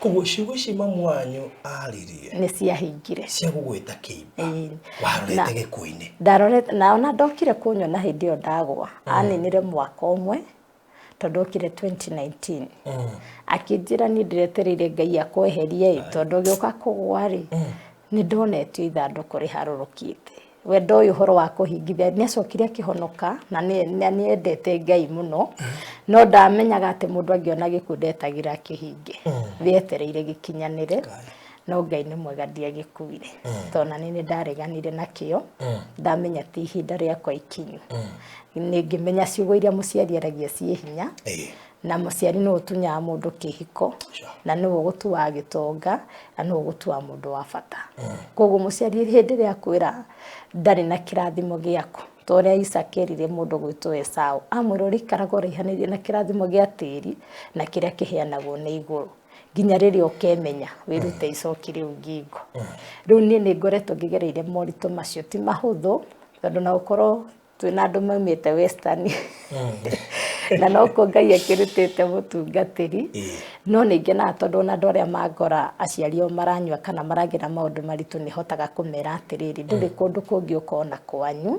Koguo ciugo ici mamu wanyu aririe nĩ ciahingire. cia gũgwĩta kĩimba warorete gĩkuũ-inĩ. Ndarorete na ona ndokire kũnyona hĩndĩ ĩyo ndagwa aninire mwaka ũmwe tondũ okire 2019 akĩnjĩra niĩ ndiretereire Ngai akweherie tondũ ũgĩũka kũgwa rĩ nĩ ndonetio ithandũkũ rĩharũrũkĩte. We ndoĩ ũhoro wa kũhingithia, nĩ acokire akĩhonoka na nĩ endete Ngai mũno, no ndamenyaga atĩ mũndũ angĩona gĩkuũ ndetagĩra kĩhinge, thietereire gĩkinyanĩre, no Ngai nĩ mwega ndiagĩkuire tondũ na nĩ ndareganire nakĩo, ndamenya ti ihinda rĩakwa ikinyu. Nĩngĩmenya ciugo iria mũciari aragia ciĩ hinya, na mũciari nĩ ũtunyaga mũndũ kĩhiko, na nĩ ũgũtua gĩtonga, na nĩ ũgũtua mũndũ wa bata. Koguo mũciari hĩndĩ ĩrĩa akwĩra ndarĩ na kĩrathimo gĩaku, ta ũrĩa Isaka erire mũndũ gwĩtwo Esaũ, amwĩra ũrĩikaraga ũraihanĩirie na kĩrathimo gĩa tĩri na kĩrĩa kĩheanagwo nĩ igũrũ, nginya rĩrĩa ũkemenya wĩrute icoki rĩu ngingo. Rĩu niĩ nĩ ngoretwo ngĩgereire moritũ macio, ti mahũthũ tondũ na ũkorwo twĩna andũ maumĩte Western na no ko Ngai akĩrutĩte mũtungatĩri, no nĩ ngenaga tondũ ona andũ arĩa mangora aciari ao maranyua kana maragera maũndũ maritũ nĩ hotaga kũmera atĩrĩrĩ, ndũrĩ kũndũ kũngĩ ũkona kwanyu,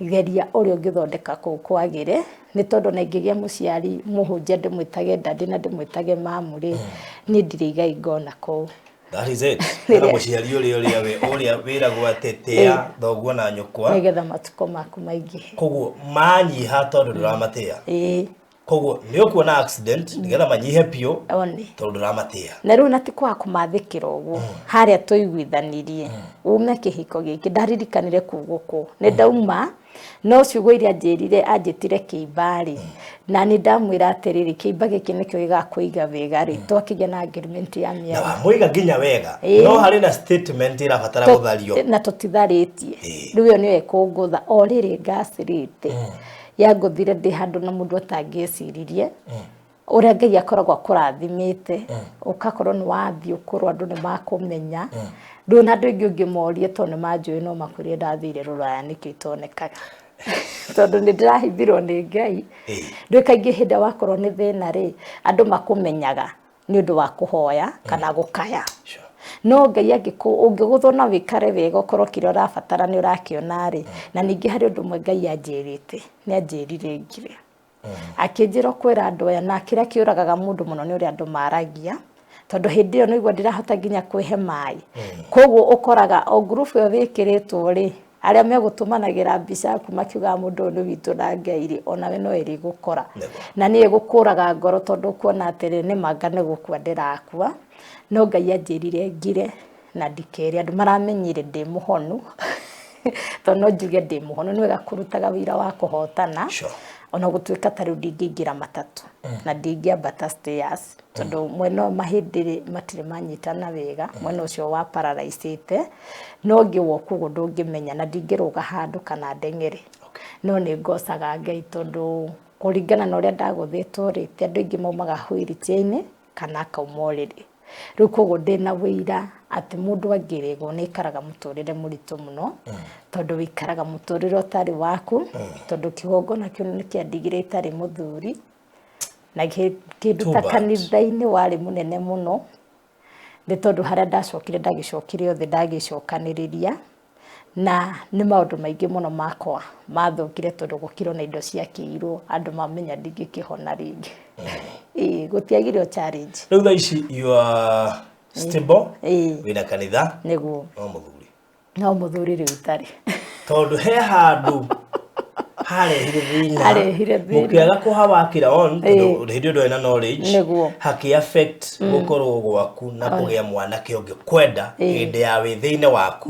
geria ũrĩa ũngĩthondeka kũu kwagĩre, nĩ tondũ na ingĩgĩa mũciari mũhunjia ndĩmwĩtage dadi na ndĩmwĩtage mamu rĩ, niĩ ndirĩ igai ngona kũu. That is it. Kana mũciari ũrĩa wĩragwo atĩ tĩa thoguo na nyũkwa nĩgetha matukũ maku maingĩhe. Koguo manyiha tondũ ndũramatĩa. Koguo nĩ ũkuona accident nĩgetha manyihe piũ tondũ ndũramatĩa. Na rĩu na ti kwaga kũmathĩkĩra ũguo, harĩa tũiguithanirie ume kĩhiko gĩkĩ ndaririkanire kuuga kũ, nĩ ndauma no ciugo iria anjĩtire kĩimba rĩ, na nĩ ndamwĩra atĩrĩrĩ kĩimba gĩkĩ nĩkĩo gĩgakũiga wega rĩ, twakĩgĩa na agreement ya mĩaka. Na wamũiga nginya wega, no harĩ na statement ĩrabatara gũthario. Na tũtitharĩtie, rĩu ĩyo nĩyo ĩkũngũtha o rĩrĩ ngacĩrĩte, yangũthire ndĩ handũ na mũndũ atangĩciririe, ũrĩa Ngai akoragwo akũrathimĩte, ũkakorwo nĩ wathiĩ ũkorwo andũ nĩ makũmenya, rĩu na andũ aingĩ ũngĩmorie tondũ nĩ manjũĩ no makũrie ndathire rũraya nĩkĩo itonekaga tondũ nĩ ndĩrahithirwo nĩ Ngai. Rĩu kaingĩ hĩndĩ wakorwo nĩ thĩna rĩ, andũ makũmenyaga nĩ ũndũ wa kũhoya kana gũkaya. No Ngai ũngĩgũthwo na wĩkare wega ũkorwo kĩrĩa ũrabatara nĩ ũrakĩona rĩ, na ningĩ harĩ ũndũ ũmwe Ngai anjĩrĩte, nĩ anjĩrire ngire akĩnjĩra kwĩra andũ aya na kĩrĩa kĩũragaga mũndũ mũno nĩ ũrĩa andũ maragia, tondũ hĩndĩ ĩyo nĩguo ndirahota nginya kwĩhe maĩ. Koguo ũkoraga o group ĩyo wĩkĩrĩtwo rĩ, arĩa megũtũmanagĩra mbica kuma kiuga mũndũ ũyũ nĩ witũ na Ngai rĩ, onawe no ĩrĩ gũkora na nĩ ĩgũkũraga ngoro tondũ kuona atĩrĩ nĩ manga nĩ gũkua ndĩrakua. No Ngai anjĩrire ngire na ndikere andũ maramenyire ndĩ mũhonu tondũ no njuge ndĩ mũhonu, nĩ wega kũrutaga wĩra wa kũhotana. Ona gũtuĩka ta rĩu ndingĩingĩra matatũ na ndingĩambata stairs tondũ mwena mahĩndĩ matirĩ manyitana wega, mwena ũcio wa paralyzĩte, no ngĩwa kũguo ndũngĩmenya na ndingĩrũga handũ kana ndeng'ere. No nĩ ngocaga Ngai tondũ kũringana na ũrĩa ndagũthĩtwo rĩ, ti andũ aingĩ maumaga wheelchair-inĩ kana akauma ũrĩrĩ. Rĩu koguo ndĩna wĩira atĩ mũndũ angĩrĩgwo nĩ ikaraga mũtũrĩre mũritũ mũno tondũ wĩikaraga mũtũrĩre ũtarĩ waku, tondũ kĩgongona kĩu nĩ kĩandigire itarĩ mũthuri na kĩndũ ta kanitha-inĩ warĩ mũnene mũno, nĩ tondũ harĩa ndacokire ndagĩcokire othe ndagĩcokanĩrĩria, na nĩ maũndũ maingĩ mũno makwa mathũkire tondũ gũkirwo na indo ciakĩirwo, andũ mamenya ndingĩkĩhona rĩngĩ. Gũtiagire o challenge. Rĩu thaa ici you are stable, wĩna kanitha, nĩguo no mũthuri rĩu itarĩ tondũ he handũ harehire thĩna mũkĩaga kũhawakĩra on tondũ hĩndĩ ũndũ wĩna knowledge hakĩ affect gũkorwo gwaku na kũgĩa mwanake ũngĩ kwenda hĩndĩ ya wĩ thĩinĩ waku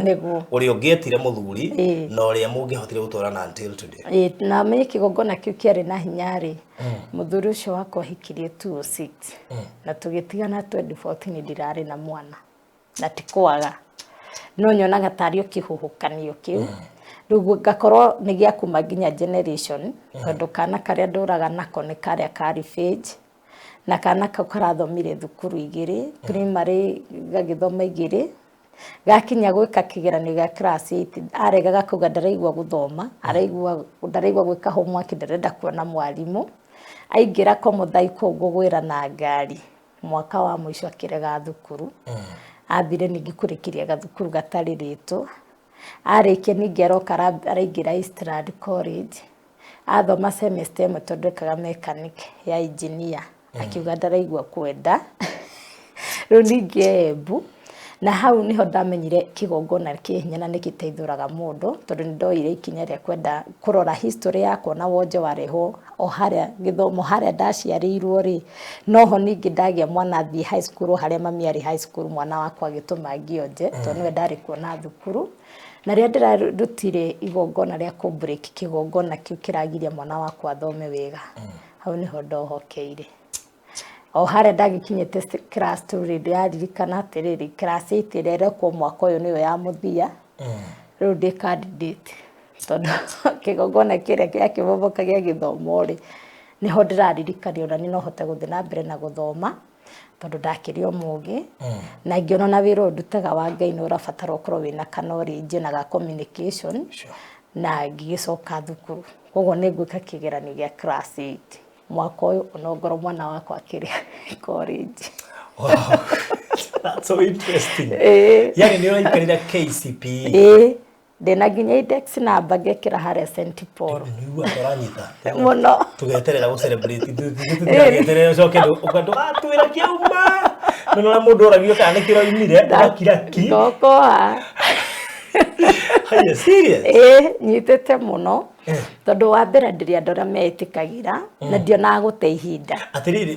ũrĩa ũngĩetire mũthuri na ũrĩa mũngĩhotire gũtwarana until today. Na menye kĩgongona kĩu kĩarĩ na hinya rĩ, mũthuri ũcio wakwa ahikirie 2006 na tũgĩtigana 2014 ndirarĩ na mwana na ti kwaga, no nyonaga tarĩ kĩhuhũkanio kĩu. Rĩu ngakorwo nĩ gĩa kuma nginya generation, tondũ kana karĩa ndũraga nako nĩ karĩa ka Rifage, na kana kau karathomire thukuru igĩrĩ, primary gagĩthoma igĩrĩ, gakinya gwĩka kĩgeranio gĩa class 8 aregaga kuga ndaraigua gũthoma, ndaraigua gwĩka homework, ndarenda kuona mwarimũ, aingĩra Komuthai kũu ngũgwĩra na ngari mwaka wa mwisho akirega thukuru athire ningi kurikiria gathukuru gatari ritwo arikia ningi aroka araingira Eastland College athoma semester imwe tondu ekaga mechanic ya engineer akiuga ndaraigua kwenda riu ningi Embu na hau niho ndamenyire kigongona kihinya na nikiteithuraga mundu tondu ndoire ikinya ria kwenda kurora history yakwa na wonje wareho o haria githomo haria ndaciarirwo ri noho ningi ndagia mwana thi high school haria mami ari high school mwana wakwa agituma ngionje tondu we ndari kuona thukuru na ria ndirarutire igongona ria ku break kigongona kiu kiragiria mwana wakwa athome wega hau niho ndohokeire o haria ndagikinyete class 2 ndiririkana atiriri class 8 rere kwa mwaka uyu niyo ya muthia riu ndi candidate tondu kigongona kiria kia kiboboka gia githomo ri niho ndiraririkania ona ni no hote guthi na mbere na guthoma tondu ndakirio mugi na ngiona na wira ndutaga wa Ngai no rabatara ukorwo wina knowledge na communication na ngigicoka thukuru koguo ni gwika kigeranio gia class 8 mwaka uyu onongoro mwana wakwa akiri college. Wow. That's so interesting. Yani ni uraikarira KCPE. Ndina nginya index number ngekira haria St Paul. Niu atoranyita. Muno. Tugeterera go celebrate. Tugeterera coke ukandu atwira kiauma. Nona mundu oragio kana kiro imire ndakira ki. Ndokoa. Haya serious? Nyitete muno. Tondu wa mbere ndiria ndora metikagira na ndiona gute ihinda. Atiriri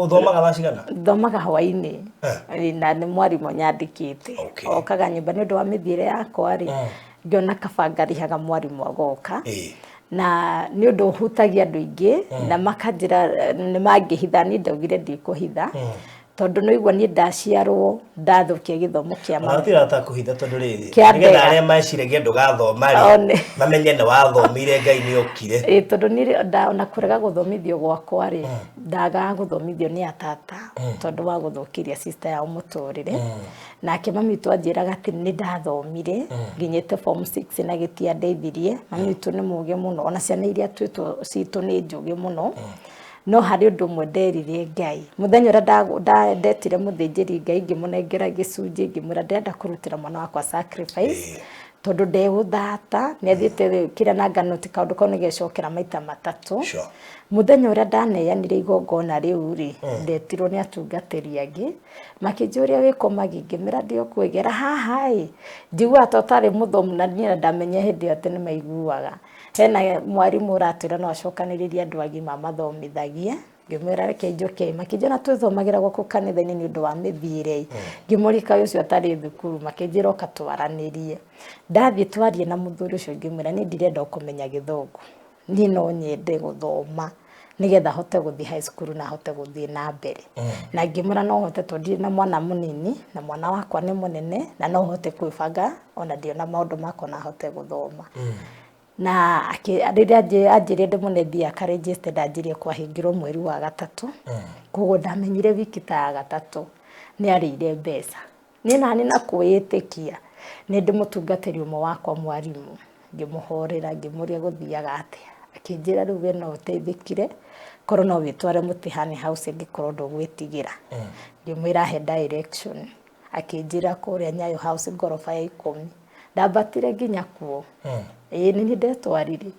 uthomaga bacigana? Thomaga hwaini. Na ni mwarimu nyandikite. Okaga nyumba ni ndu wa mithire yakwa ri. Ngiona kabanga rihaga mwarimu agoka. Na ni undu hutagia andu ingi na makanjira ni mangihitha ni ndaugire ndikuhitha. Tondu no igwa ni ndaciarwo ndathukia githomo kia ma atira ta kuhitha tondu riri nigetha aria maciragia ndugathoma ri mamenye ni wathomire Ngai ni okire tondu ni ona kurega guthomithio gwakwa ri ndaga guthomithio ni atata tondu wa guthukiria sister ya muturire nake mami twanjiraga ati ni ndathomire nginyete form 6 na gitia ndeithirie mami tu ni muge muno ona ciana iria twitwo citu ni njuge muno no hari undu mwe nderire Ngai muthenya ura ndetire muthinjiri Ngai ngimunengera gicunji ngimura ndenda kurutira mwana wakwa sacrifice tondu ndeguthata ni athite kira na ngano ti kaundu kau nigecokera maita matatu muthenya ura ndaneyanire igongona riu ri ndetirwo ni atungatiri angi makinjuria wiko magingimira ndio kwegera haha njigua totari muthomu na ni ndamenye hindi ate ni maiguaga hena mwarimu uratwira no acokaniriria andu agima mathomithagie ngimwira reke njoke makijana twithomagira guku kanitha-ini ni undu wa mithire ngimurika ucio atari thukuru makinjira okatwaranirie ndathie twarie na muthuri ucio ngimwira ni ndirenda kumenya githungu ni no nyende guthoma nigetha hote guthi high school na hote guthi na mbere na ngimwira no hote tondu na mwana munini na mwana wakwa ni munene na no hote kwibanga ona ndio na maundu makwa na hote guthoma na riria anjire ndimunethi akaregister ndanjirie kwahingirwo mweri wa gatatu koguo ndamenyire wiki ta gatatu ni arire mbeca ni nani na kwitikia ni ndimutungatiri umwe wakwa mwarimu ngimuhorera ngimuria guthiaga atia akinjira riu we no uteithikire korwo no witware mutihani house ngikorwo ndugwitigira ngimwira he direction akinjira kuria Nyayo house ngorofa ya 10 ndabatire nginya kuo ni ndetwarire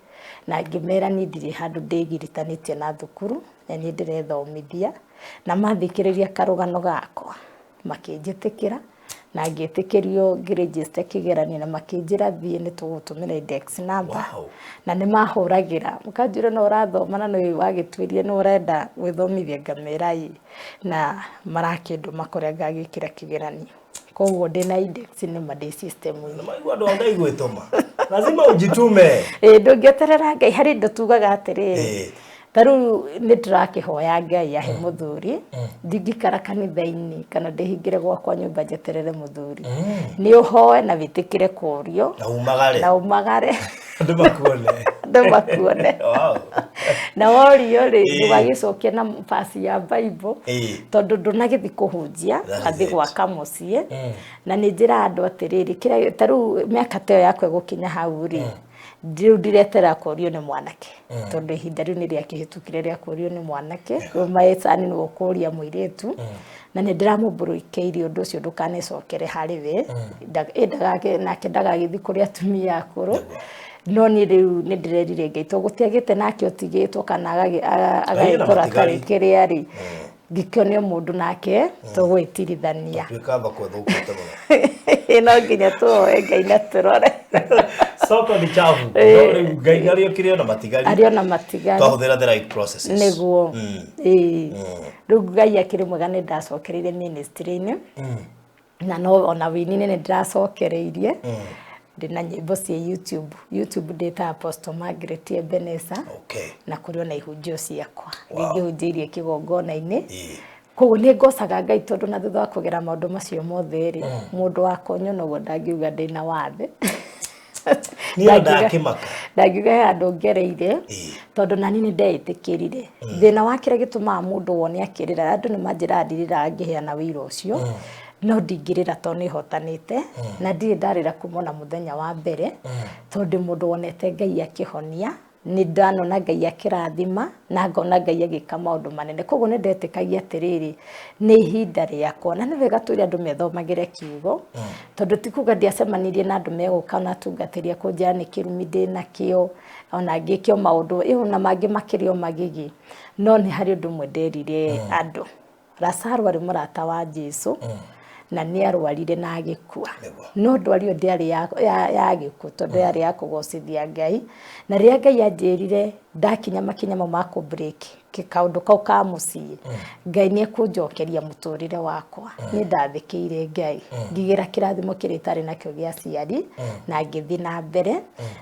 na ngimera ni ndiri handu ndigiritanĩtie na thukuru na ni ndirethomithia na mathikĩrĩria karugano gakwa makĩnjĩtĩkĩra na ngĩtĩkĩrio ngĩregister kĩgeranio na makĩnjĩra thiĩ nĩ tũgũtũmĩra index number na nĩ mahũragĩra mũkanjũra no ũrathoma na nĩ wagĩtwĩrie nĩ ũrenda gwĩthomithia ngamera na marakĩndũma kũrĩa ngagĩkĩra kĩgeranio koguo ndina index ni made system ino maigua ndo Ngai gwituma lazima ujitume ndungeterera Ngai hari ndo tugaga atiriri taru ni ndirakihoya Ngai ahe muthuri ndingikara kanitha-ini kana ndihingire gwakwa nyumba njeterere muthuri ni uhoe na witikire kurio na umagare ndumakuone na worio ri ndugagicokia na pasi ya Bible tondu ndunagithi kuhunjia athi gwaka mucie na ni njira andu atiriri kira taru miaka teo yakwe gukinya hau ri ndiretera kũrio nĩ mwanake tondũ ihinda rĩu nĩ rĩakĩhĩtũkire rĩa kũrio nĩ mwanake maecani nĩ gũkũria mũirĩtu na nĩ ndĩramũmbũrũkĩirie ũndũ ũcio ndũkanecokere harĩ we nake ndagagĩthiĩ kũrĩ atumia akũrũ no nĩ rĩu nĩ ndĩrerire Ngai to gũtiagĩte nake ũtigĩtwo kana agagĩkora tarĩ kĩrĩa rĩ ngĩkĩonio mũndũ nake tũgwĩtirithania twĩkamba kũthũkĩte mũno no nginya tuoe Ngai na tũrore soko ni chafu no rĩu Ngai nĩarĩo kĩrĩ na matigari arĩo na matigari twahũthĩra the right processes nĩguo rĩu Ngai akĩrĩ mwega nĩ ndacokereire ministry-inĩ na no ona wini-inĩ nĩ ndĩracokereirie ndina nyĩmbo cia YouTube ndĩta Apostle Margaret Ebeneza na kũrĩ ona ihunjio ciakwa ngĩhunjĩirie kĩgongona-inĩ koguo nĩ ngocaga Ngai tondũ na thutha wa kũgera maũndũ macio mothe rĩ mũndũ wakonyo noguo ndangiuga ndĩna wathe ndangiuga he andũ ngereire tondũ nani nĩ ndeĩtĩkĩrire thĩna wa kĩrĩa gĩtũmaga mũndũ wone akĩrĩra andũ nĩ manjĩraga ndirĩraga ngĩheana wĩra ũcio no ndingĩrĩra to nĩ hotanĩte na ndirĩ ndarĩra kuma na mũthenya wa mbere tondũ mũndũ wonete Ngai akĩhonia nĩ ndanona Ngai akĩrathima na ngona Ngai agĩka maũndũ manene koguo nĩ ndetĩkagia atĩrĩrĩ nĩ ihinda rĩakwa na nĩ wega tũrĩ andũ methomagĩre kiugo tondũ ti kuga ndiacemanirie na andũ megũka na tungatĩria kũnjĩra nĩ kĩrumi ndĩ nakĩo ona ngĩkio maũndũ ĩyo na mangĩ makĩrĩ o magigi no nĩ harĩ ũndũ ũmwe nderire andũ Lazaro arĩ mũrata wa Jesũ na nĩ arwarire na agĩkua no ndwari ĩyo ndĩarĩ ya gĩkuũ tondũ yarĩ ya kũgocithia Ngai na rĩrĩa Ngai anjĩrire ndakinya makinya mau ma kũ-break kaũndũ kau ka mũciĩ Ngai nĩ ekũnjokeria mũtũrĩre wakwa nĩ ndathĩkĩire Ngai ngigĩra kĩrathimo kĩrĩa itarĩ nakĩo gĩa aciari na ngĩthiĩ na mbere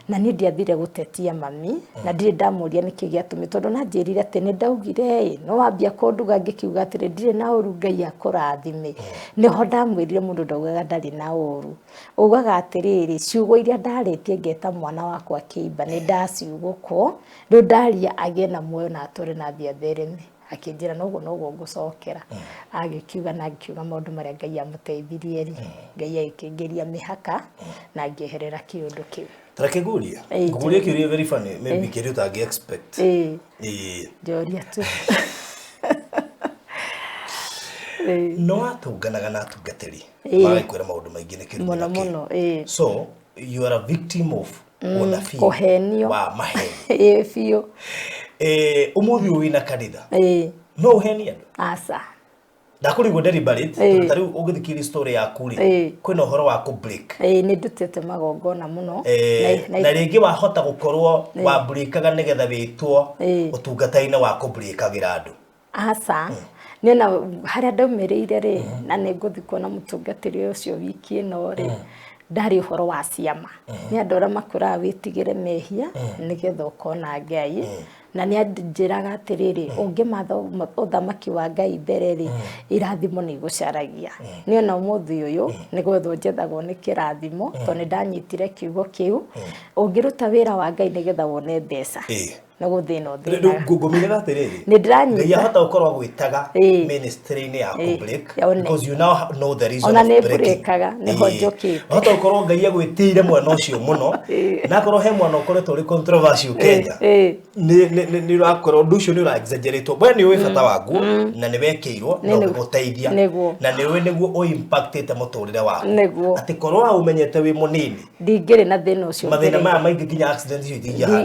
na niĩ ndiathire gũtetia mami na ndirĩ ndamũria nĩkĩ gĩatũmĩ tondũ na njĩrire atĩ nĩ ndaugire no wambia kũnduga ngĩkiuga atĩrĩ ndirĩ na ũru Ngai akũrathime nĩho ndamwĩrire mũndũ ndaugaga ndarĩ na ũru ugaga atĩrĩrĩ ciugo iria ndarĩtie ngeta mwana wakwa kĩimba nĩ ndaciugũkwo rĩu ndaria agĩe na muoyo na atũre na athereme akĩnjĩra noguo ngũcokera agĩkiuga na agĩkiuga maũndũ marĩa Ngai amũteithirie rĩ Ngai agĩkĩngĩria mĩhaka na ngĩeherera kĩũndũ kĩu tarakĩguria ngũria kĩũria very funny maybe kĩrĩa ũtangĩ expect njoria tu no atũnganaga na atungatĩri magĩkwĩra maũndũ maingĩ nĩ kĩrumi mũno so you are a victim of kũhenio wa maheni biũ ũmũthĩ ũyũ wĩna kanitha no ũheni andũ aca ndakũrigwo deliberate tarĩu ũgĩthikĩria story yaku rĩ kwĩna ũhoro wa kũ-break nĩ ndutĩte magongona mũno na rĩngĩ wahota gũkorwo wa-breakaga nĩgetha wĩtwo ũtungata-inĩ wa kũ-breakagĩra andũ aca nĩona harĩa ndaumĩrĩire rĩ na nĩ ngũthiĩ kuona mũtungatĩri ũcio wiki ĩno rĩ ndarĩ ũhoro wa ciama nĩ andũ arĩa makũraga wĩtigĩre mehia nĩgetha ũkona Ngai na nĩ anjĩraga atĩrĩrĩ ũngĩmatha ũthamaki wa Ngai mbere rĩ irathimo nĩ igũcaragia nĩona ũmũthĩ ũyũ nĩ gwethwo njethagwo nĩ kĩrathimo tondũ nĩ ndanyitire kiugo kĩu ũngĩruta wĩra wa Ngai nĩgetha wone mbeca na gũthĩna ũthĩnaga ngũmĩrĩra atĩrĩrĩ nĩ ndĩranyita Ngai ahota gũkorwo agwĩtaga ministry-inĩ ya kũ-break because you now know the reason of breaking. Ona nĩ breakaga nĩho njũkĩte ahota gũkorwo Ngai agwĩtĩire mwana ũcio mũno na akorwo he mwana ũkoretwo ũrĩ controversial Kenya nĩ ũrakorwo ũndũ ũcio nĩ ũra-exaggerate we nĩ ũĩ bata waguo na nĩ wekĩirwo na ũgũteithia na nĩ ũĩ nĩguo ũimpactĩte mũtũrĩre waku atĩ korwo ũmenyete wĩ mũnini ndingĩrĩ na thĩna ũcio mathĩna maya maingĩ nginya accident icio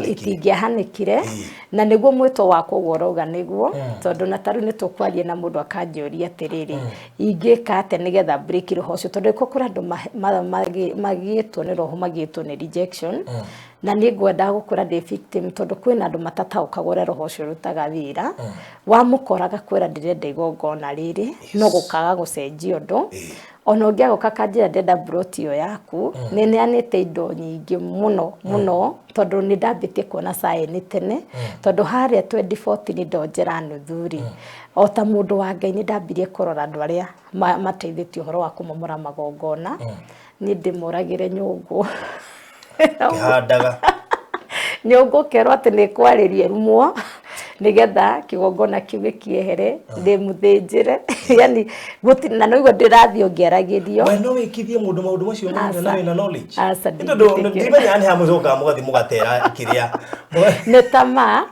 itingĩahanĩkire na nĩguo mwĩto wakwa ũrauga nĩguo tondũ na tarĩu nĩ tũkwaria na mũndũ akanjũria atĩrĩrĩ ingĩka atĩa nĩgetha break roho ũcio tondũ kũrĩ andũ magĩtwo nĩ roho magĩtwo nĩ rejection na nĩ ngwenda gũkũra ndĩ victim tondũ kwĩna andũ matataũkagwo ũrĩa roho ũcio ũrutaga wĩra wamũkoraga kwĩra ndĩrenda igongona rĩrĩ no gũkaga gũcenjia ũndũ ona ũngĩagoka kanjĩra ndenda broti ĩyo yaku nĩ neanĩte indo nyingĩ mũno tondũ nĩ ndambĩtie kuona sign tene tondũ harĩa 2014 ndonjera nuthuri o ta mũndũ wa Ngai nĩ ndambirie kũrora andũ arĩa mateithĩtie ũhoro wa kũmomora magongona nĩ ndĩmũragĩre nyũngũ kĩhandaga nyũngũ kerwo atĩ nĩ kwarĩria rumwo nigetha kigongona kiu gikiehere ndimuthĩnjĩre yani na no igua ndĩrathiĩ ũngĩaragirio we no wĩkithie mũndũ maũndũ macio mothe na wĩna knowledge Aca, tondũ ndimenya nĩ ha mũcokaga mũgathiĩ mũgatera kĩrĩa nĩ tama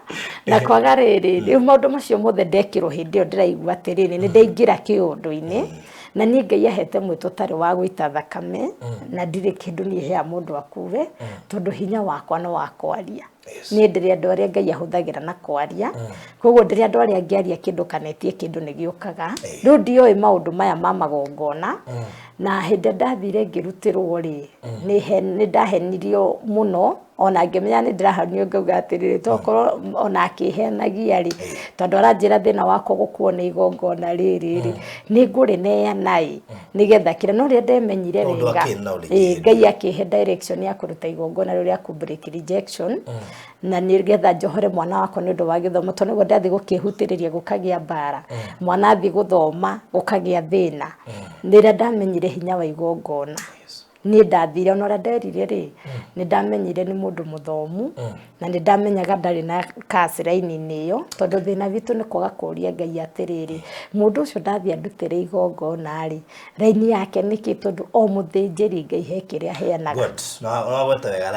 na kwaga rĩrĩ rĩu maũndũ macio mothe ndekĩrwo hĩndĩ ĩyo ndĩraigua atĩrĩrĩ nĩ ndaingĩra kĩũndũ-inĩ na niĩ Ngai ahete mwĩto ũtarĩ wa gũita thakame na ndirĩ kĩndũ niĩ hea mũndũ akuwe tondũ hinya wakwa no wa kwaria niĩ ndĩrĩ andũ arĩa Ngai ahũthagĩra na kwaria koguo ndĩrĩ andũ arĩa angĩaria kĩndũ kanetie kĩndũ nĩ gĩũkaga rĩu ndiũĩ maũndũ maya ma magongona na hĩndĩ ndathire ngĩrutĩrwo rĩ nĩ ndahenirio mũno ona ngĩmenya nĩ ndĩrahanio ngauga atĩrĩrĩ tokorwo ona akĩhenagia rĩ tondũ aranjĩra thĩna wakwa gũkuo nĩ igongona rĩrĩ nĩ ngũrĩneana nĩgetha kĩrĩa no rĩrĩa ndemenyire wega Ngai akĩhe direction ya kũruta igongona rĩrĩa ku break rejection na nĩgetha njohore mwana wakwa nĩ ũndũ wa gĩthomo tondũ nĩguo ndathi gũkĩhutĩrĩria gũkagĩa mbara mwana athi gũthoma gũkagĩa thĩna rĩrĩa ndamenyire hinya wa igongona niĩ ndathire ona ũrĩa nderire rĩ nĩ ndamenyire nĩ mũndũ mũthomu na nĩ ndamenyaga ndarĩ na kasi raini-inĩ ĩyo tondũ thĩna witũ nĩ kwaga kũria Ngai atĩrĩrĩ mũndũ ũcio ndathi andutĩre igongona rĩ raini yake nĩkĩ tondũ o mũthĩnjĩri Ngai he kĩrĩa aheanaga no gweta wega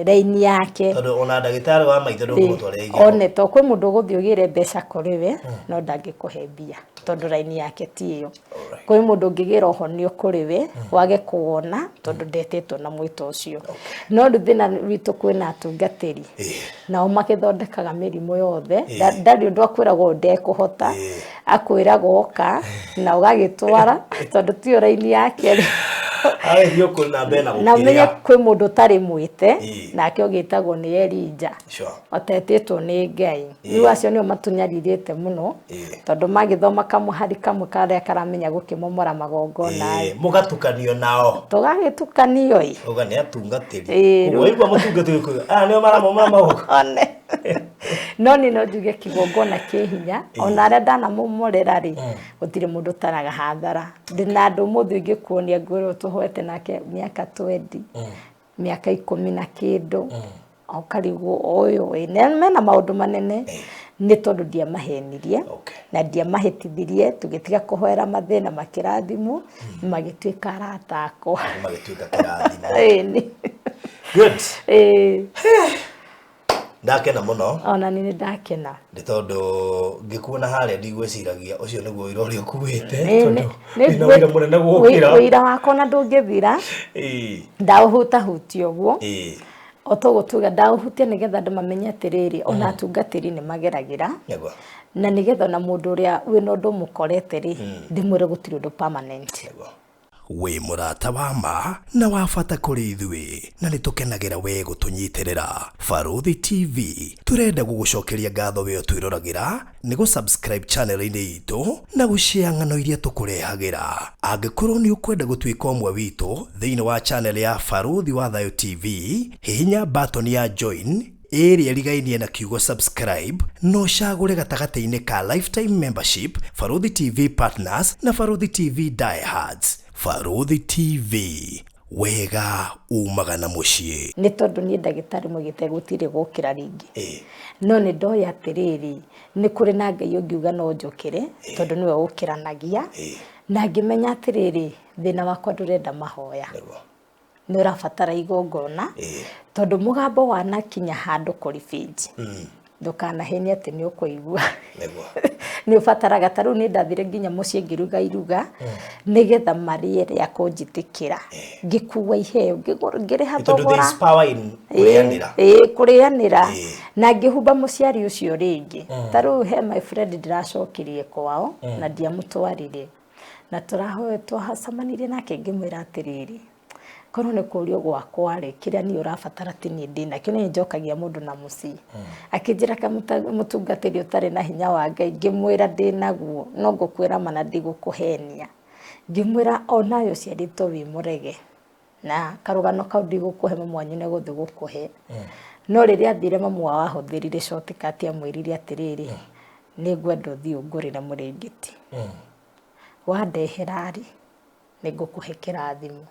raini yake tondũ ona ndagĩtarĩ wa maitho ndũgũtwarĩra igego one to kwĩ mũndũ ũgũthiĩ ũgĩre mbeca kũrĩ we no ndangĩkũhe mbia tondũ raini yake ti ĩyo kwĩ mũndũ ũngĩgĩra ũhonio kũrĩ we wage kũwona tondũ ndetĩtwo na mwĩto ũcio no rĩu thĩna witũ kwĩna atungatĩri nao magĩthondekaga mĩrimũ yothe ndarĩ ũndũ akwĩragwo ndekũhota akwĩraga oka na ũgagĩtwara tondũ tiyo raini yake na menye kwĩ mũndũ ũtarĩ mwĩte nake ũgĩtagwo nĩ Elija otetĩtwo nĩ Ngai rĩu acio nĩo matunyarirĩte mũno tondũ magĩthoma kamũhari kamwe karĩa karamenya gũkĩmomora magongona mũgatukanio nao tũgagĩtukanio uga nĩ atungatĩri ũguo igua mũtungatĩri nĩo maramomora magongona no nĩ no njuge kigongona kĩ hinya ona arĩa ndanamomorera rĩ gũtirĩ mũndũ ũtaraga hathara ndĩna andũ mũthĩ ingĩkuonia ngwĩrwo tũhoete nake mĩaka 20 mĩaka 10 na kĩndũ ũkarigwo ũyũ mena maũndũ manene nĩ tondũ ndiamahenirie na ndiamahĩtithirie tũgĩtiga kũhoera mathĩna makĩrathimwo magĩtuĩka arata akwa magĩtuĩka kĩrathimo good ndakena mũno ona nĩ ndakena nĩ tondũ ngĩkuona harĩa ndigwĩciragia ũcio nĩguo wĩra ũrĩa ũkuĩte tondũ nĩ wĩra mũnene gũkĩra wĩra wakwa na ndũngĩthira ndaũhutahutia ũguo otogũtuga ndaũhutia nĩgetha andũ mamenye atĩrĩrĩ ona atungatĩri nĩ mageragĩra na nĩgetha ona mũndũ ũrĩa wĩna ũndũ mũkorete rĩ ndĩmwĩre gũtirĩ ũndũ permanent wĩ mũrata wa ma na wa bata kũrĩ ithuĩ na nĩ tũkenagĩra we gũtũnyitĩrĩra Baruthi TV tũrenda gũgũcokeria ngatho we twĩroragĩra nĩ gũ-subscribe channel-inĩ itũ na gũshare ng'ano iria tũkũrehagĩra angĩkorwo nĩ ũkwenda gũtuĩka ũmwe witũ thĩinĩ wa channel ya Baruthi wa Thayũ TV hihinya button ya join ĩrĩa ĩrigainie na kiugo subscribe no cagũre gatagatĩ-inĩ ka lifetime membership Baruthi TV partners na Baruthi TV diehards Baruthi TV wega umaga na mũciĩ nĩ tondũ niĩ ndagĩtarĩ mũgĩte gũtirĩ gũkĩra rĩngĩ no nĩ ndoya atĩrĩrĩ nĩ kũrĩ na Ngai ũngiuga no njũkĩre tondũ nĩwe ũkĩranagia na ngĩmenya atĩrĩrĩ thĩna wakwa ndũrenda mahoya nĩ ũrabatara igongona tondũ mũgambo wanakinya handũ kũribĩnji ndũkanahenie atĩ nĩ ũkũigua nĩ ũbataraga ta rĩu nĩ ndathire nginya mũciĩ ngĩruga iruga nĩgetha marĩe rĩa kũnjĩtĩkĩra ngĩkua iheo ngĩrĩha thogora kũrĩanĩra na ngĩhumba mũciari ũcio rĩngĩ ta rĩu he my friend ndĩracokirie kwao na ndiamũtwarire na tũrahoe twahacamanirie nake ngĩmwĩra atĩrĩrĩ korwo nĩ kũrio gwakwa rĩ kĩrĩa niĩ ũrabatara atĩ niĩ ndĩnakĩo nĩ njokagia mũndũ na mũciĩ akĩnjĩra mũtungatĩri ũtarĩ na hinya wa Ngai ngĩmwĩra ndĩnaguo no ngũkwĩra mana ndigũkũhenia ngĩmwĩra onayo ciarĩtwo wĩ mũrege na karũgano kau ndigũkũhe mamu wanyu nĩ gũthiĩ gũkũhe no rĩrĩa athire mamu wao ahũthĩrire shortcut amwĩrire atĩrĩrĩ nĩ ngwenda ũthiĩ ũngũrĩre mũrĩngĩti wandehera rĩ nĩ ngũkũhe kĩrathimo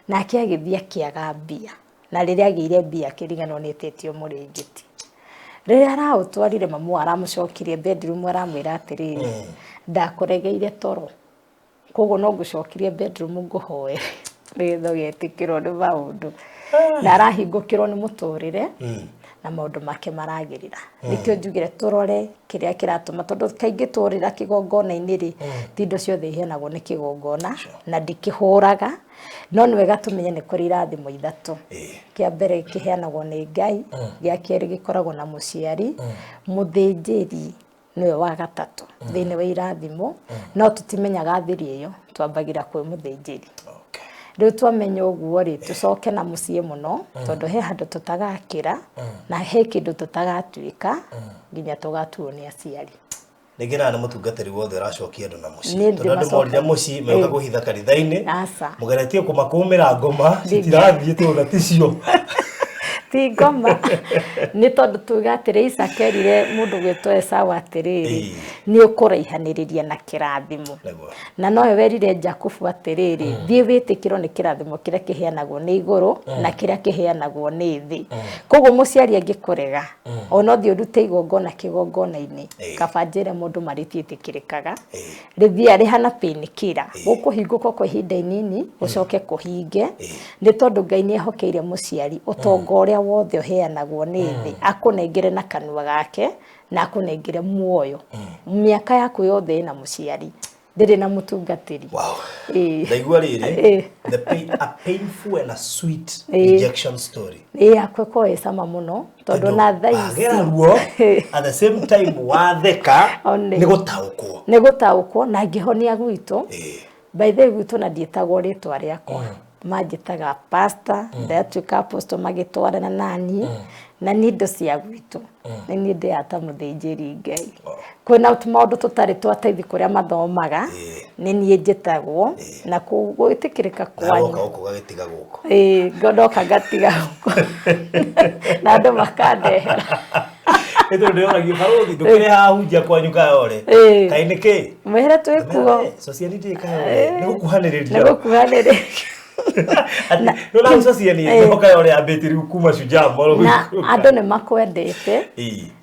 nake agĩthiĩ akĩaga mbia na rĩrĩa agĩire mbia akĩriganwo nĩ etĩtio mũrĩngĩti Rĩrĩa araũtwarire mamu aramucokirie bedroom aramwĩra atĩrĩrĩ ndakũregeire toro koguo no ngũcokirie bedroom ngũhoe nĩgetha ũgetĩkĩrwo nĩ maũndũ na arahingũkĩrwo nĩ mũtũrĩre na maũndũ make maragĩrĩra nĩkĩo njugire tũrore kĩrĩa kĩratũma tondũ kaingĩ tũrĩra kĩgongona-inĩ rĩ ti indo ciothe iheanagwo nĩ kĩgongona na ndikĩhũraga no nĩ wega tũmenye nĩ kũrĩ irathimo ithatũ kĩa mbere kĩheanagwo nĩ Ngai gĩa kerĩ gĩkoragwo na mũciari mũthĩnjĩri nĩwe wa gatatũ thĩinĩ wa irathimo no tũtimenyaga thiri ĩyo twambagĩra kwĩ mũthĩnjĩri rĩu twamenya ũguo rĩ tũcoke na mũciĩ mũno tondũ he handũ tũtagakĩra na he kĩndũ tũtagatuĩka nginya tũgatuo nĩ aciari nĩngĩra nĩ mũtungatĩri wothe ũracokia andũ na mũciĩ tondũ andũ morire mũciĩ meuka kũhitha kanitha-inĩ mũgeretie kũmakũmĩra ngoma citirathiĩte ona ticio ti ngoma nĩ tondũ tuga atĩrĩ Isaka erire mũndũ gwĩtwo Esaũ atĩrĩrĩ nĩ ũkũraihanĩrĩria na kĩrathimo na nowe werire Jakubu atĩrĩrĩ thiĩ wĩtĩkĩrwo nĩ kĩrathimo kĩrĩa kĩheanagwo nĩ igũrũ na kĩrĩa kĩheanagwo nĩ thĩ koguo mũciari angĩkũrega ona ũthiĩ ũrute igongona kĩgongona-inĩ kaba njĩre mũndũ marĩtiĩtĩkĩrĩkaga rĩthiĩ rĩhana painkiller gũkũhingũka kwa ihinda inini gũcoke kũhinge nĩ tondũ Ngai nĩ ehokeire mũciari ũtonga ũrĩa wothe ũheanagwo nĩ thĩ akũnengere na kanua gake na akũnengere muoyo mĩaka yaku yothe ĩna mũciari ndĩrĩ na mũtungatĩri ndaigua rĩrĩ a painful and a sweet rejection story akwe ko ĩcama mũno tondũ na thaici at the same time watheka nĩ gũtaũkwo na ngĩhonia gwitũ by the way gwitũ na ndiĩtagwo rĩtwa rĩakwa manjĩtaga pastor ndatuĩka apostle magĩtwarana nani na nĩ indo cia gwitũ nĩ niĩ ndĩata mũthĩnjĩri Ngai kwĩna maũndũ tũtarĩ twateithi kũrĩa mathomaga nĩ niĩ njĩtagwo na gwĩtĩkĩrĩka kwanyu ndoka ngatiga gũkũ na andũ makandehera Eto ndio nagio Barũthi ndũkĩrĩ haha hunjia kwanyu kayore kaĩ nĩkĩ mwĩre twĩkuo sociality kayore nĩ gũkuhanĩrĩria no na sociality ndio kayore ambĩte rĩu kuma Shujaa moro na andũ nĩ makwendete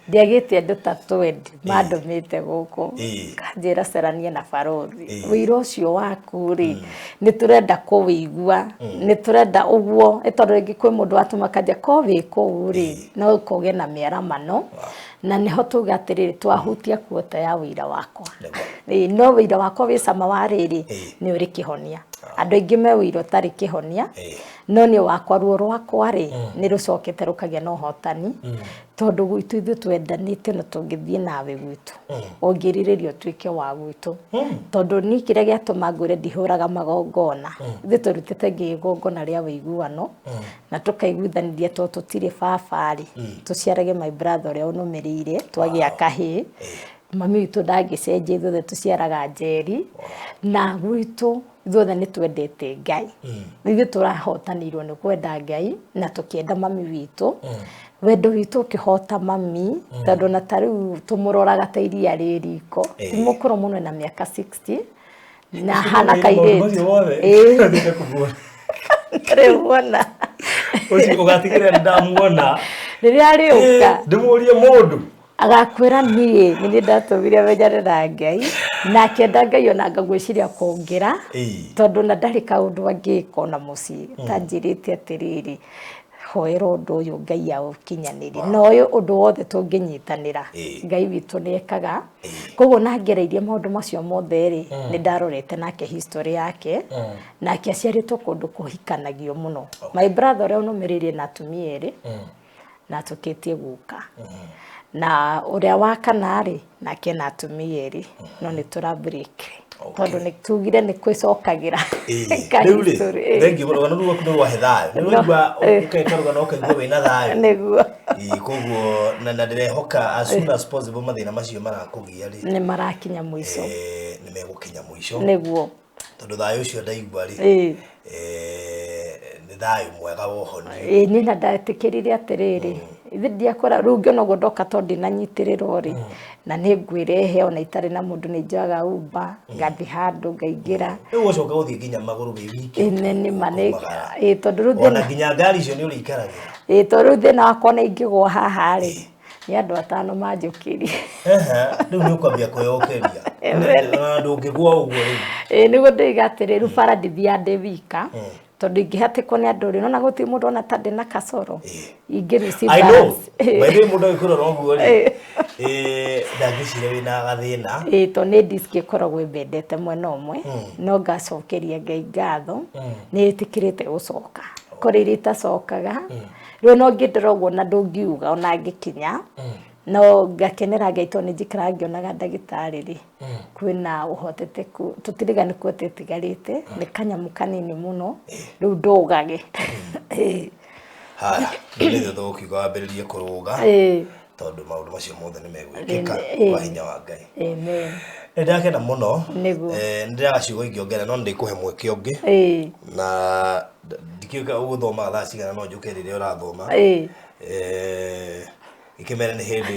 ndiagĩte andũ ta 20 mandũmĩte gũkũ kanjĩra cerania na Barũthi wĩra ũcio waku rĩ nĩ tũrenda kũwĩigua nĩ tũrenda ũguo tondũ rĩngĩ kwĩ mũndũ watũma kanja ko wĩkũu rĩ no ũkũgĩa na mĩaramano na nĩho tuga atĩrĩrĩ twahutia kuota ya wĩra wakwa no wĩra wakwa wĩ cama wa rĩrĩ nĩ ũrĩ kĩhonia andũ aingĩ me wĩra ũtarĩ kĩhonia no nĩ wakwa ruo rwakwa rĩ nĩ rũcokete rũkagĩa na ũhotani tondũ gwitũ ithuĩ twendanĩte na tũngĩthiĩ nawe gwitũ ũngĩrirĩria ũtuĩke wa gwitũ tondũ niĩ kĩrĩa gĩatũma ngwĩre ndihũraga magongona ithuĩ tũrutĩte igongona rĩa wĩiguano na tũkaiguithanĩria tondũ tũtirĩ babarĩ tũciarage my brother ũrĩa ũnũmĩrĩire twagĩa kahĩĩ mami witũ ndangĩcenjia ithuothe tũciaraga njeri na gwitũ ithuothe nĩ twendete Ngai ithuĩ tũrahotanĩirwo nĩ kwenda Ngai na tũkĩenda mami witũ wendo witũ ũkĩhota mami tondũ na tarĩu tũmũroraga ta iria rĩ riko ti mũkũrũ mũno na mĩaka 60 na hana kairĩtu rĩu wona ũcio ũgatigĩrĩra ndamuona rĩrĩa arĩũka ndĩmũrie mũndũ agakwĩra niĩ nĩ ndatũmire menyane na Ngai na kĩenda Ngai ona ngagwĩciria kũngĩra tondũ na ndarĩ kaũndũ angĩka na mũciĩ tanjĩrĩte atĩrĩrĩ hoera ũndũ ũyũ Ngai aũkinyanĩrie na ũyũ ũndũ wothe tũngĩnyitanĩra Ngai witũ nĩ ekaga koguo na ngereirie maũndũ macio mothe rĩ nĩ ndarorete nake history yake nake aciarĩtwo kũndũ kũhikanagio mũno my brother ũrĩa ũnũmĩrĩirie na atumia erĩ na tũkĩtie guka na ũrĩa wa kana rĩ nake na atumia erĩ no nĩ tũra break tondũ nĩ tugire nĩ kwĩcokagĩra rĩu rĩ thengi mũrugano rũa kũndũ rwa hethayo nĩ rũigua ũkaĩkarũgana ũkaigua wĩna thayũ nĩguo koguo na ndĩrehoka as soon as possible mathĩna macio marakũgia rĩ nĩ marakinya mũico nĩ megũkinya mũico nĩguo tondũ thayũ ũcio ndaigua rĩ nĩ thayũ mwega wohoni niĩ na ndetĩkĩrire atĩrĩrĩ ithe ndiakora rĩu ngĩona ũguo ndoka tondũ ndinanyitĩrĩrwo rĩ na nĩ ngwĩrehe ona itarĩ na mũndũ nĩ njoyaga Uber ngathiĩ handũ ngaingĩra rĩu ũcoka gũthiĩ nginya magũrũ wĩ wiki tondũ rĩu ona nginya ngari icio nĩ ũrĩikaragĩra tondũ rĩu thĩna wakwa nĩ ingĩgwa haha rĩ nĩ andũ atano manjũkĩrie rĩu nĩ ũkwambia kwĩyokeria na ndũngĩgua ũguo rĩu nĩguo ndoiga atĩrĩ rĩu bara ndithiaga ndĩ wika tondũ ingĩhatĩkwo nĩ andũ rĩ nona gũtirĩ mũndũ ona ta ndĩ na kasoro ingĩruci balance baithĩ mũndũ agĩkũrora ũguo rĩ ndangĩcire wĩna gathĩna tondũ nĩ disk ĩkoragwo ĩmbendete mwena ũmwe no ngacokeria Ngai ngatho nĩ ĩtĩkĩrĩte gũcoka kũrĩ iria itacokaga rĩu no ngĩndora ũguo na ndũngiuga ona ngĩkinya no ngakenera Ngai tondũ nĩ njikaraga ngĩonaga ndagĩtarĩ rĩ kwĩna ũhoteteku tũtirigani kuo tũtigarĩte nĩ kanyamũ kanini mũno rĩu ndũgage haya nĩ thũkiuga wambĩrĩrie kũrũga tondũ maũndũ macio mothe nĩ megwĩkĩka kwa hinya wa Ngai amen nĩ ndakena mũno nĩguo nĩ ndĩraciugo ingĩongerera no ndĩkũhe mweke ũngĩ na ndikĩũka ũgũthoma thaa cigana no njũke rĩrĩa ũrathoma ikĩmera nĩ hĩndĩ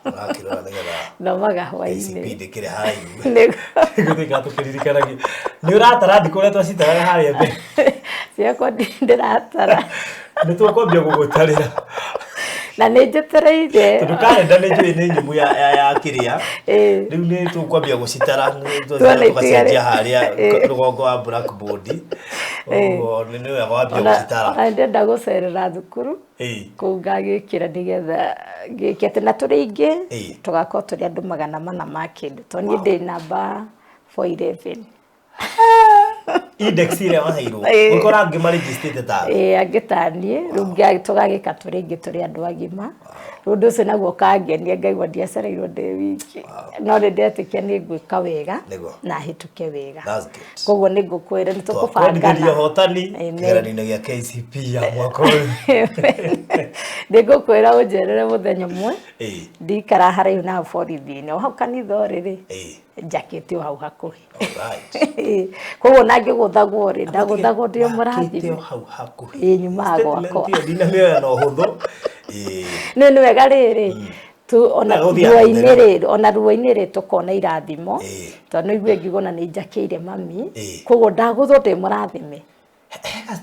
ũrakĩrora nĩgetha thomaga hwainĩ KCP ndĩkĩrĩ haraihu gũtuĩka tũkĩririkanagia nĩ ũratara thikũ ũrĩa twacitaraga harĩa mbere ciakwa ndĩratara nĩ tũkwambia gũgũtarĩra na nĩ njetereire tondũ kalenda nĩ njũĩ nĩ nyũmũ ya kĩrĩa rĩu nĩ tũkwambia gũcitara tũgacenjia harĩa rũgongo wa blackboard ũguo nĩ wega wambia gũcitara ona ndenda gũcerera thukuru kũu ngagĩkĩra nĩgetha ngĩke atĩ na tũrĩ ingĩ tũgakorwo tũrĩ andũ 400 ma kĩndũ tondũ niĩ ndĩ namba 411 index ile waheirwo ukora angĩ maregistrate ta angĩ taniĩ rĩu tũgagĩka tũrĩ ingĩ tũrĩ andũ agima rũndũ ũcio naguo kangenia ngaigua ndiacereirwo ndĩ wiki no nĩ ndetĩkia nĩ ngwĩka wega na hĩtũke wega koguo nĩ ngũkwĩra nĩ tũkũbangana hotani kĩgeranio gĩa KCP ya mwaka ũyũ nĩ ngũkwĩra ũnjerere mũthenya ũmwe ndikara haraihu na borithi-inĩ o hau kanitha rĩrĩ njakĩte o hau hakuhĩ koguo nangĩgũthagwo rĩ ndagũthagwo ndĩ mũrathime hau hakuhĩ nyumaga gwakwa ndina mĩoya na ũhũthũ nĩ wega rĩrĩ tu ona ruo-inĩ rĩ ona ruo-inĩ rĩ tũkona irathimo tondũ nĩ igue ngigona nĩ njakĩire mami koguo ndagũthwo ndĩ mũrathime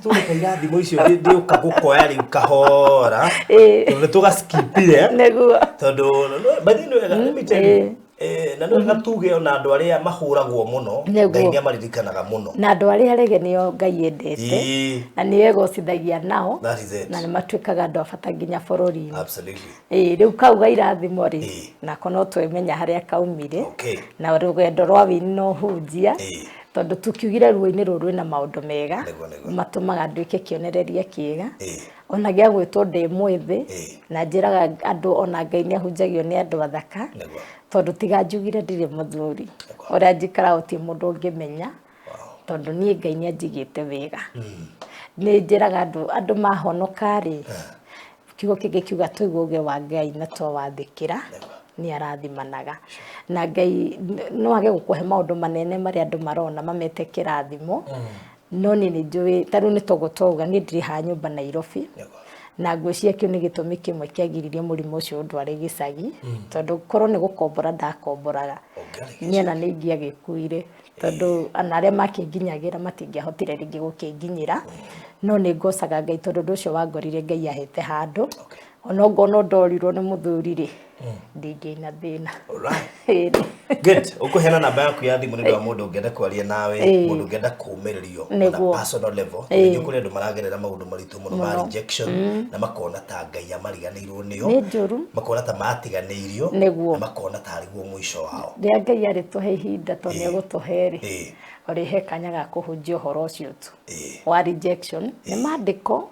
story ka irathimo icio ndĩũka gũkoya rĩu kahora tondũ tũgaskipire nĩguo tondũ bathi nĩ wega let me tell you na nĩ wega tuge ona andũ arĩa mahũragwo mũno Ngai nĩ amaririkanaga mũno na andũ arĩa arege nĩo Ngai endete na nĩ wega ũcithagia nao na nĩ matuĩkaga andũ a bata nginya bũrũri-inĩ rĩu kauga irathimo rĩ nako no twĩmenya harĩa kaumire na rũgendo rwa wĩini no hunjia tondũ tukiugire ruo-inĩ rũrũ na maũndũ mega matũmaga nduĩke kĩonereria kĩega ona gĩa gwĩtwo ndĩ mwĩthĩ na njĩraga andũ ona Ngai nĩ ahunjagio nĩ andũ athaka tondũ tiga njugire ndirĩ mũthuri ũrĩa njikara ti mũndũ ũngĩmenya tondũ niĩ Ngai nĩ anjigĩte wega nĩ njĩraga andũ mahonoka rĩ kiugo kĩngĩ kiuga tũigua ũge wa Ngai na twawathĩkĩra nĩ arathimanaga na Ngai no age gũkũhe maũndũ manene marĩa andũ marona mamete kĩrathimo no nĩ njũĩ tarũ nĩ tũgũtũga nĩ ndirĩ ha nyũmba Nairobi na ngwĩciria kĩu nĩ gĩtũmi kĩmwe kĩagiririe mũrimũ ũcio ndwarĩ gĩcagi tondũ korwo nĩ gũkombora ndakomboraga nyena nĩ ingĩagĩkuire tondũ ana arĩa makĩnginyagĩra matingĩahotire rĩngĩ gũkĩnginyĩra no nĩ ngocaga Ngai tondũ ũndũ ũcio wangorire Ngai ahete handũ ona ngona ndorirwo nĩ mũthuri rĩ ndingĩina thĩna good ukuhena namba yaku ya thimũ nĩ ũndũ wa mũndũ ũngĩenda kwaria nawe mũndũ ũngĩenda kũũmĩrĩrio na personal level nĩ kũrĩ andũ maragerera maũndũ maritũ mũno ma rejection na makona ta Ngai amariganĩirwo nĩo makona ta matiganĩirio na makona ta arĩguo mũico wao rĩrĩa Ngai arĩtũhe ihinda tondũ nĩ egũtũhe rĩ ũrĩhe kanya ga kũhunjia ũhoro ũcio tu wa rejection nĩ maandĩko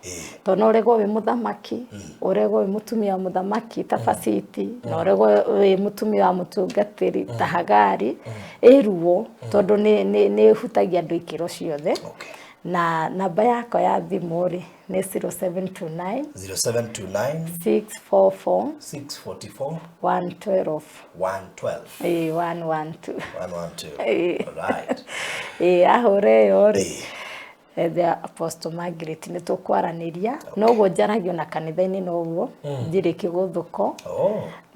tondũ ũregwo wĩ mũthamaki ũregwo wĩ mũtumia wa mũthamaki ta Faciti na ũregwo wĩ mũtumia wa mũtungatĩri ta Hagari ĩruo tondũ nĩ hutagia andũ ikĩro ciothe na namba yako ya thimũ rĩ nĩ 0729 644 112 ahũre yo rĩ the Apostle Margaret nĩ tũkwaranĩria noguo njaragio na kanitha-inĩ noguo njirĩ kĩgũthũko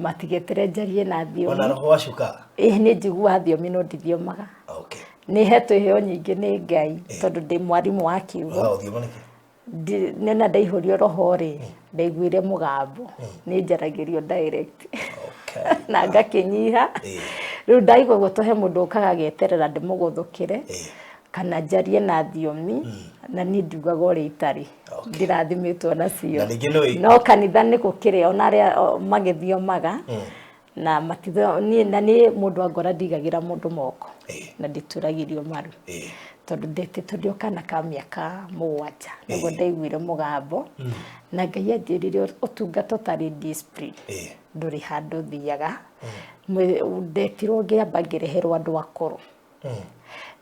matigĩtere njarie na thiomi ona roho wacuka nĩ njigua thiomi no ndithiomaga nĩ hetwo iheo nyingĩ nĩ Ngai tondũ ndĩ mwarimũ wa kiugo nena ndaihurio roho ri ndaiguire mugambo ni njaragirio direct na ngakinyiha riu ndaigua gutohe mundu ukaga geterera ndimuguthukire kana njarie na thiomi na ni ndugaga uri itari ndirathimitwo nacio no kanitha ni gukire ona aria magithiomaga na matitho ni mundu angora ndigagira mundu moko na ndituragirio maru tondu ndetete ndiokana ka miaka 7 niguo ndaiguire mugambo na Ngai anjirire utungato tari discipline nduri handu thiaga ndetirwo ngiamba ngireherwo andu akuru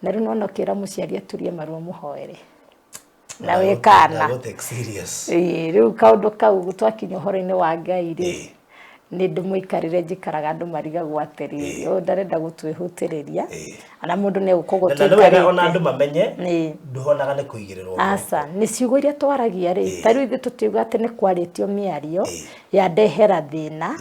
na riu nona kira muciari aturie marua muhoere na wekana riu kaundu kau twakinya horo-ini wa Ngai ri ni ndumuikarire njikaraga andu mariga gwateriri ndarenda gutwihutiriria ana mundu ne ukugutwikara na ona andu mamenye nduhonaga ne kuigirirwo asa ni ciugo iria twaragia ri tari ithu tutiuga ati ne kwaritio miario ya ndehera thina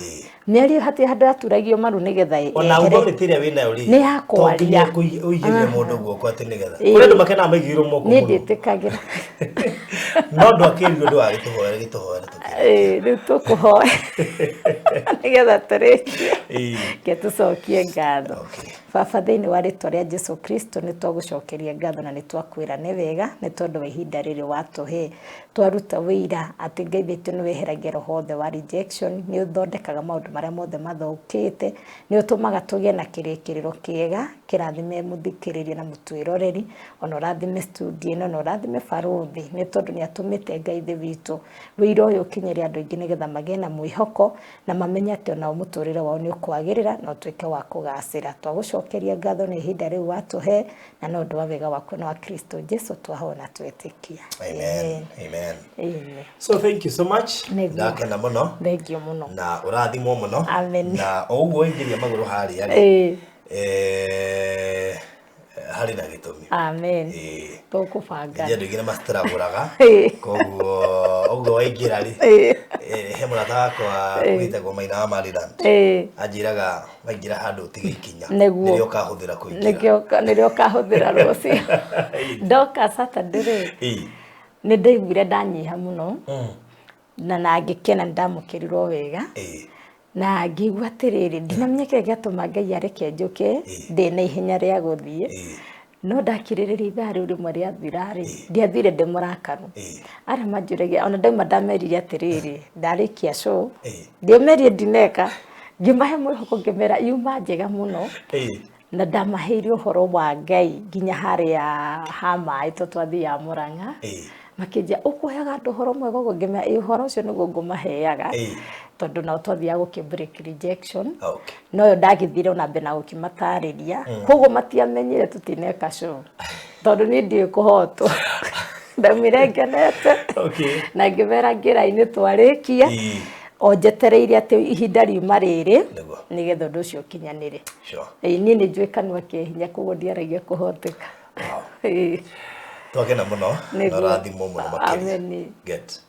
miario hati handu aturagio maru nigetha ona ugo mitiria wina uri ni yakwaria uigire mundu guoko ati nigetha kuri andu makena megiro moko ni nditikagira no ndo akirio ndu agituhoera riu tukuhoya nigetha turikie getucokie ngatho baba thiini wa ritwa ria Jesu Kristo ni twagucokeria ngatho na ni twakwira ni wega ni tondu wa ihinda riri watuhe twaruta wira ati Ngai witu ni weheragia roho wothe wa rejection ni uthondekaga maundu maria mothe mathukite ni utumaga tugie na kirikiriro kiega kirathime muthikiririe na mutwiroreri ona urathime studio ino na urathime baruthi ni tondu ni atumite Ngai thi witu wira uyu kinyeri andu ingi nigetha magie na mwihoko na mamenya ati ona muturire wao ni ukwagirira na utuike wa kugacira twagucokeria ngatho ni ihinda riu watuhe na no ndu wa wega waku na wa Kristo Jesu twahona twetikia amen so thank you so much ndakena muno thank you muno na urathimwo muno amen na ouguo ingiria maguru hari hari na gitumi amen tukubanga ndio ngira mastraguraga koguo ouguo waingira ri he murata kwa gwitagwo Maina wa Maryland anjiraga waingira handu tigikinya nirio kahuthira kuingira nirio kahuthira rucio ndoka Saturday ni ndaiguire ndanyiha muno na ngikena ndamukirirwo wega na ngigua atiriri ndinamenya kire giatuma Ngai areke njuke ndina ihenya ria guthie no ndakiririria ithaa riu rimwe ria thirari ndiathire ndimurakaru aria manjuragia ona ndauma ndamerire atiriri ndarikia show ndiomerie ndineka ngimahe mwihoko ngimera yuma njega muno na ndamaheire uhoro wa Ngai nginya haria hama twathi ya Murang'a makinja ukuheaga andu horo mwega ngimea ihoro ucio niguo ngumaheaga tondu na twathia break rejection no yo ndagithire ona mbena gukimatariria koguo matiamenyire tutineka show tondu ni ndi kuhotwo ndamire ngenete na ngimera ngira-ini twarikia o njetereire ati ihinda riuma riri nigetha undu ucio kinyanire ni njuikanwa kihinya koguo ndiaragia kuhoteka twakena muno na rathimo muno makiri get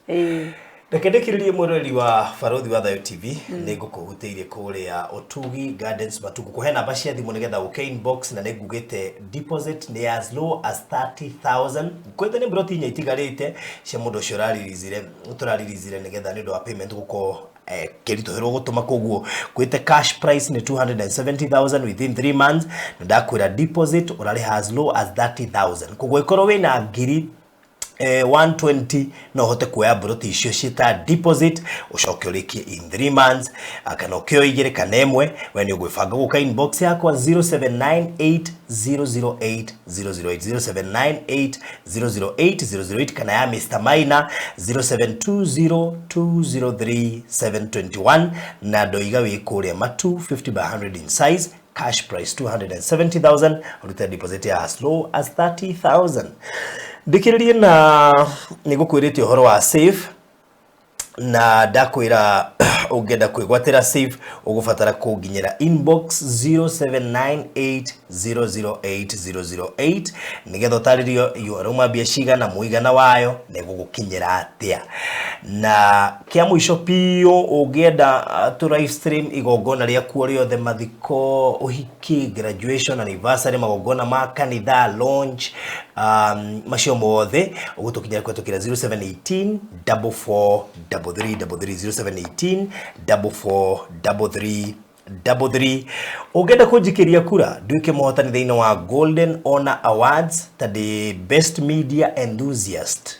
ndekendekiririe mwirori wa Baruthi wa Thayo TV nigukuhutiirie kuria Otugi Gardens Matuku kuhe namba cia thimu nigetha uke inbox na nigugite deposit ni as low as 30,000 kwete ni broti nya itigarite cia mundu ucio turaririzire nigetha ni ndo wa payment guko kerito hero gutuma koguo kwete cash price ni 270,000 within 3 months ndakwira deposit urari as low as 30,000 koguo ikoro wina ngiri 120 no hote kuya broti icio cita deposit ucoke urikie in 3 months akana ukio igire kanemwe we ni ugwibanga guka inbox yakwa 0798008008 0798008008 kana ya Mr. Maina 0720203721 na doiga wikuria matu 50 by 100 in size cash price 270,000 urita deposit ya as low as 30,000 ndikiririe na nigukwirite uhoro wa safe na ndakwira ungenda kwigwatira safe ugufatara kunginyira inbox 0798008008 nigetha utaririo yoruma biashiga na muigana wayo negugukinyira atia na kia mwisho pio ungenda to live stream igongona ria kuo riothe mathiko uhiki graduation anniversary magongona ma kanitha launch macio mothe ugutukinyira kwetukira 0718 4433 0718 ungenda kunjikiria kura nduike muhotani thiini wa Golden Honor Awards ta the best media enthusiast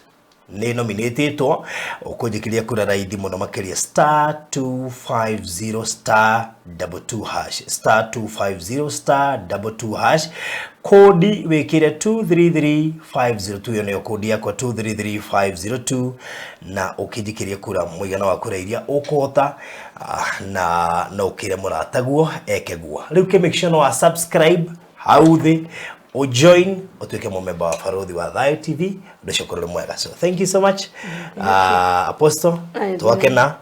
ni nominatedwo ukunjikiria kura raithi muno makiria *250*22# *250*22# kodi wikire 233502 yo niyo kodi yakwa 233502 na ukinjikiria kura muigana wa kura iria ukuhota na ukire murataguo ekeguo riu ke make sure no subscribe hauthi o join otuike mo member wa Farodhi wa Thayo TV ndashukuru mwega so thank you so much apostle twakena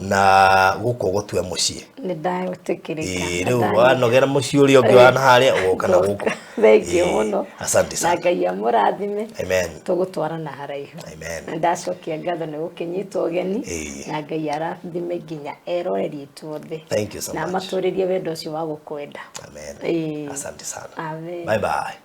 na guko gutwe mucie ni ndayo tikirika riu wanogera mucie uri ongi wana haria ugoka na guko thank you muno asante sana na Ngai amurathime amen tugutwarana haraihu amen ndacokia ngatho ni gukinyitwo ugeni na Ngai arathime nginya eroreri itwothe thank you so much na maturirie wendo ucio wa gukwenda amen asante sana amen bye bye